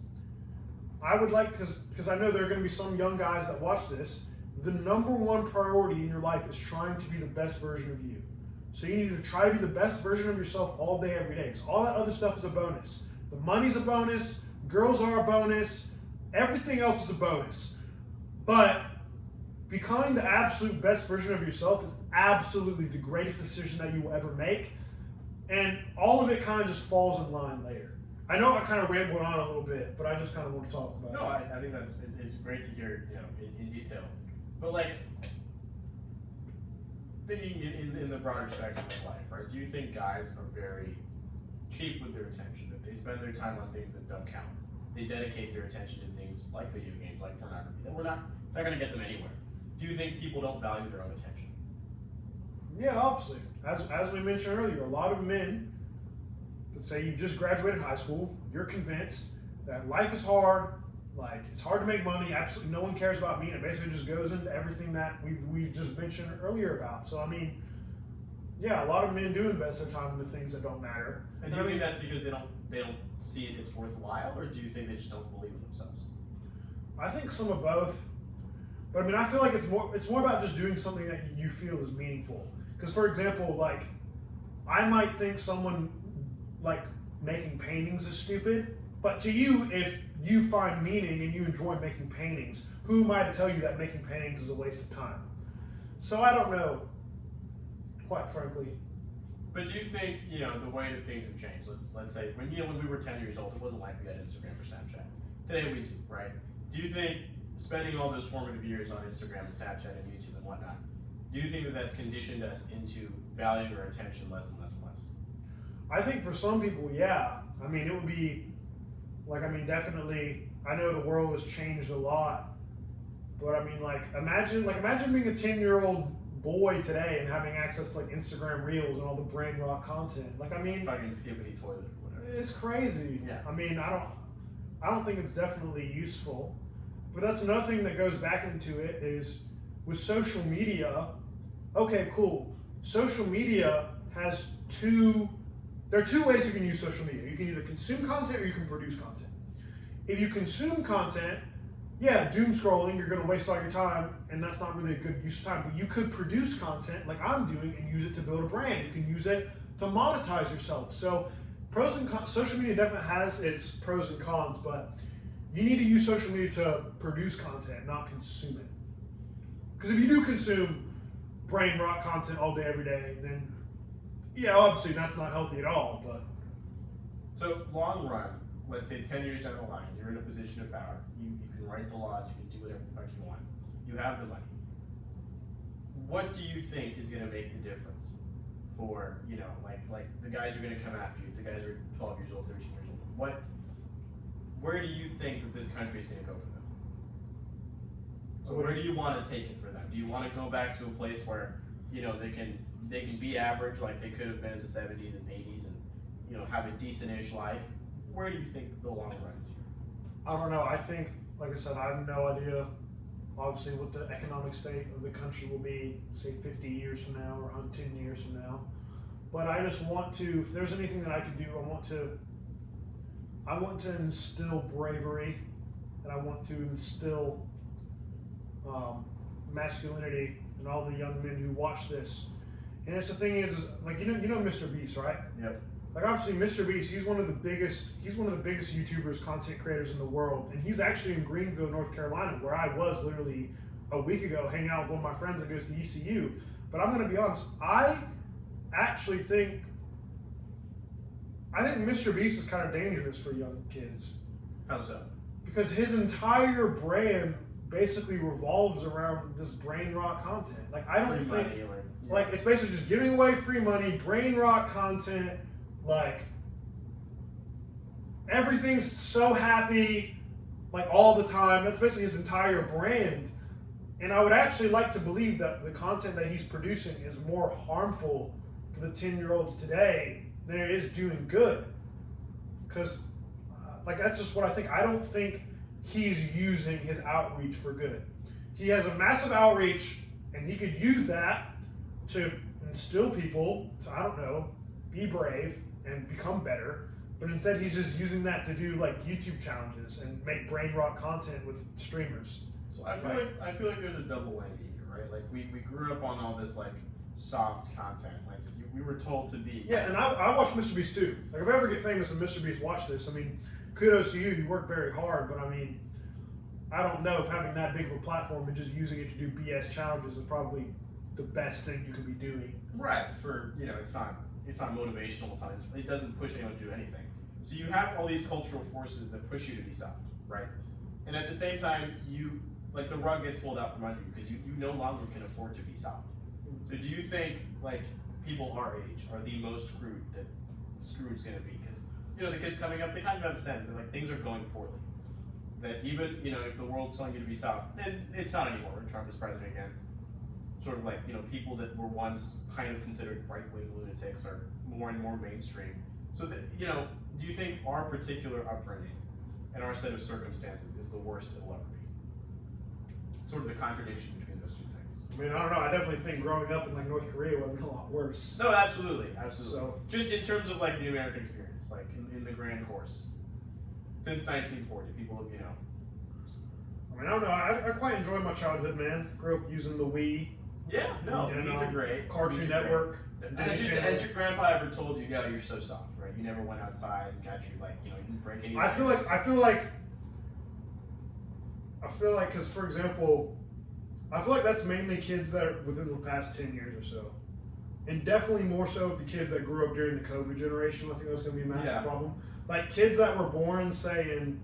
I would like, because I know there are going to be some young guys that watch this, the number one priority in your life is trying to be the best version of you. So you need to try to be the best version of yourself all day, every day. Because all that other stuff is a bonus. The money's a bonus, girls are a bonus, everything else is a bonus. But becoming the absolute best version of yourself is absolutely the greatest decision that you will ever make. And all of it kind of just falls in line later. I know I kind of rambled on a little bit, but I just kind of want to talk about it. No, I think it's great to hear, in detail. But like, thinking in the broader spectrum of life, right? Do you think guys are very cheap with their attention? That they spend their time on things that don't count. They dedicate their attention to things like video games, like pornography, that we're not going to get them anywhere. Do you think people don't value their own attention? Yeah, obviously. As we mentioned earlier, a lot of men, let's say you just graduated high school, you're convinced that life is hard, like it's hard to make money, absolutely no one cares about me, and it basically just goes into everything that we just mentioned earlier about. So I mean, yeah, a lot of men do invest their time in the things that don't matter. And do you think that's because they don't see it's worthwhile, or do you think they just don't believe in themselves? I think some of both. But I mean, I feel like it's more about just doing something that you feel is meaningful. Because for example, like, I might think someone like making paintings is stupid, but to you, if you find meaning and you enjoy making paintings, who am I to tell you that making paintings is a waste of time? So I don't know, quite frankly. But do you think, the way that things have changed, let's say, when we were 10 years old, it wasn't like we had Instagram or Snapchat. Today we do, right? Do you think spending all those formative years on Instagram and Snapchat and YouTube and whatnot, do you think that that's conditioned us into valuing our attention less and less and less? I think for some people, yeah. I mean, it would be definitely. I know the world has changed a lot, but I mean, imagine being a 10-year-old boy today and having access to Instagram Reels and all the brain rot content. Fucking skippity toilet or whatever. It's crazy. Yeah. I mean, I don't think it's definitely useful. But that's another thing that goes back into it is with social media. Okay, cool. Social media has there are two ways you can use social media. You can either consume content or you can produce content. If you consume content, yeah, doom scrolling, you're going to waste all your time, and that's not really a good use of time. But you could produce content like I'm doing and use it to build a brand. You can use it to monetize yourself. So pros and cons, social media definitely has its pros and cons, but you need to use social media to produce content, not consume it. Because if you do consume brain rot content all day, every day, then yeah, obviously that's not healthy at all. But so long run, let's say 10 years down the line, you're in a position of power. You can write the laws, you can do whatever the fuck you want. You have the money. What do you think is going to make the difference for, like the guys who are going to come after you, the guys who are 12 years old, 13 years old? Where do you think that this country is going to go for them? So where do you want to take it for them? Do you want to go back to a place where, they can be average like they could have been in the 70s and 80s and, have a decent-ish life? Where do you think the long run is here? I don't know. I think, like I said, I have no idea, obviously, what the economic state of the country will be, say, 50 years from now or 10 years from now. But I just want to, if there's anything that I could do, I want to instill bravery, and I want to instill masculinity in all the young men who watch this. And it's the thing is Mr. Beast, right? Yep. Obviously Mr. Beast, he's one of the biggest YouTubers, content creators in the world, and he's actually in Greenville, North Carolina, where I was literally a week ago hanging out with one of my friends that goes to ECU. But I'm gonna be honest, I actually think Mr. Beast is kind of dangerous for young kids. How so? Because his entire brand basically revolves around this brain rot content. I don't think it's basically just giving away free money, brain rot content, everything's so happy, all the time. That's basically his entire brand. And I would actually like to believe that the content that he's producing is more harmful for the 10-year-olds today than it is doing good. Because, that's just what I think. I don't think he's using his outreach for good. He has a massive outreach, and he could use that to instill people to, I don't know, be brave and become better. But instead, he's just using that to do YouTube challenges and make brain rot content with streamers. So I feel like there's a double whammy here, right? We grew up on all this soft content. We were told to be. Yeah, and I watch Mr. Beast too. If I ever get famous and Mr. Beast watch this, kudos to you. You work very hard, but I don't know if having that big of a platform and just using it to do BS challenges is probably the best thing you could be doing. Right. For it's not motivational. It doesn't push anyone to do anything. So you have all these cultural forces that push you to be soft, right? And at the same time, the rug gets pulled out from under you because you no longer can afford to be soft. So do you think people our age are the most screwed that Screwed's going to be? Because the kids coming up, they kind of have a sense that things are going poorly. That even if the world's telling you to be soft, and it's not anymore. Trump is president again. Sort of people that were once kind of considered right-wing lunatics are more and more mainstream. So that do you think our particular upbringing and our set of circumstances is the worst it will ever be? Sort of the contradiction between those two things. I don't know. I definitely think growing up in North Korea would have been a lot worse. No, absolutely. So, just in terms of the American experience, in the grand course, since 1940, people have I don't know. I quite enjoyed my childhood, man. Grew up using the Wii. Yeah, no, these are great. Cartoon Network. Has your grandpa ever told you, "Yeah, you're so soft, right? You never went outside and got you you didn't break any." I feel like, because for example, I feel like that's mainly kids that are within the past 10 years or so, and definitely more so the kids that grew up during the COVID generation. I think that's going to be a massive problem. Kids that were born, say in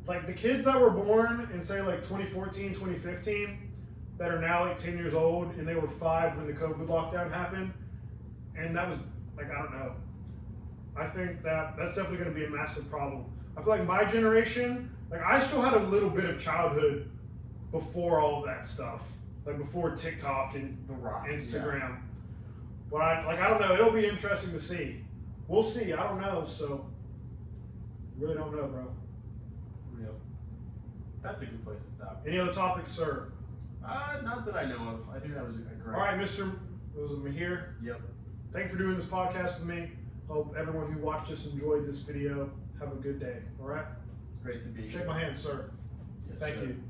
like the kids that were born in say like 2014, 2015, that are now like 10 years old, and they were 5 when the COVID lockdown happened, and that was like, I don't know. I think that's definitely going to be a massive problem. I feel like my generation, like I still had a little bit of childhood before all of that stuff, like before TikTok and Instagram. Yeah. But I don't know. It'll be interesting to see. We'll see. I don't know. So really don't know, bro. Yep. That's a good place to stop. Any other topics, sir? Not that I know of. I think that was a great. All right, Mr. Mihir. Yep. Thank you for doing this podcast with me. Hope everyone who watched this enjoyed this video. Have a good day. All right. Great to be here. Shake my hand, sir. Yes, Thank sir. you.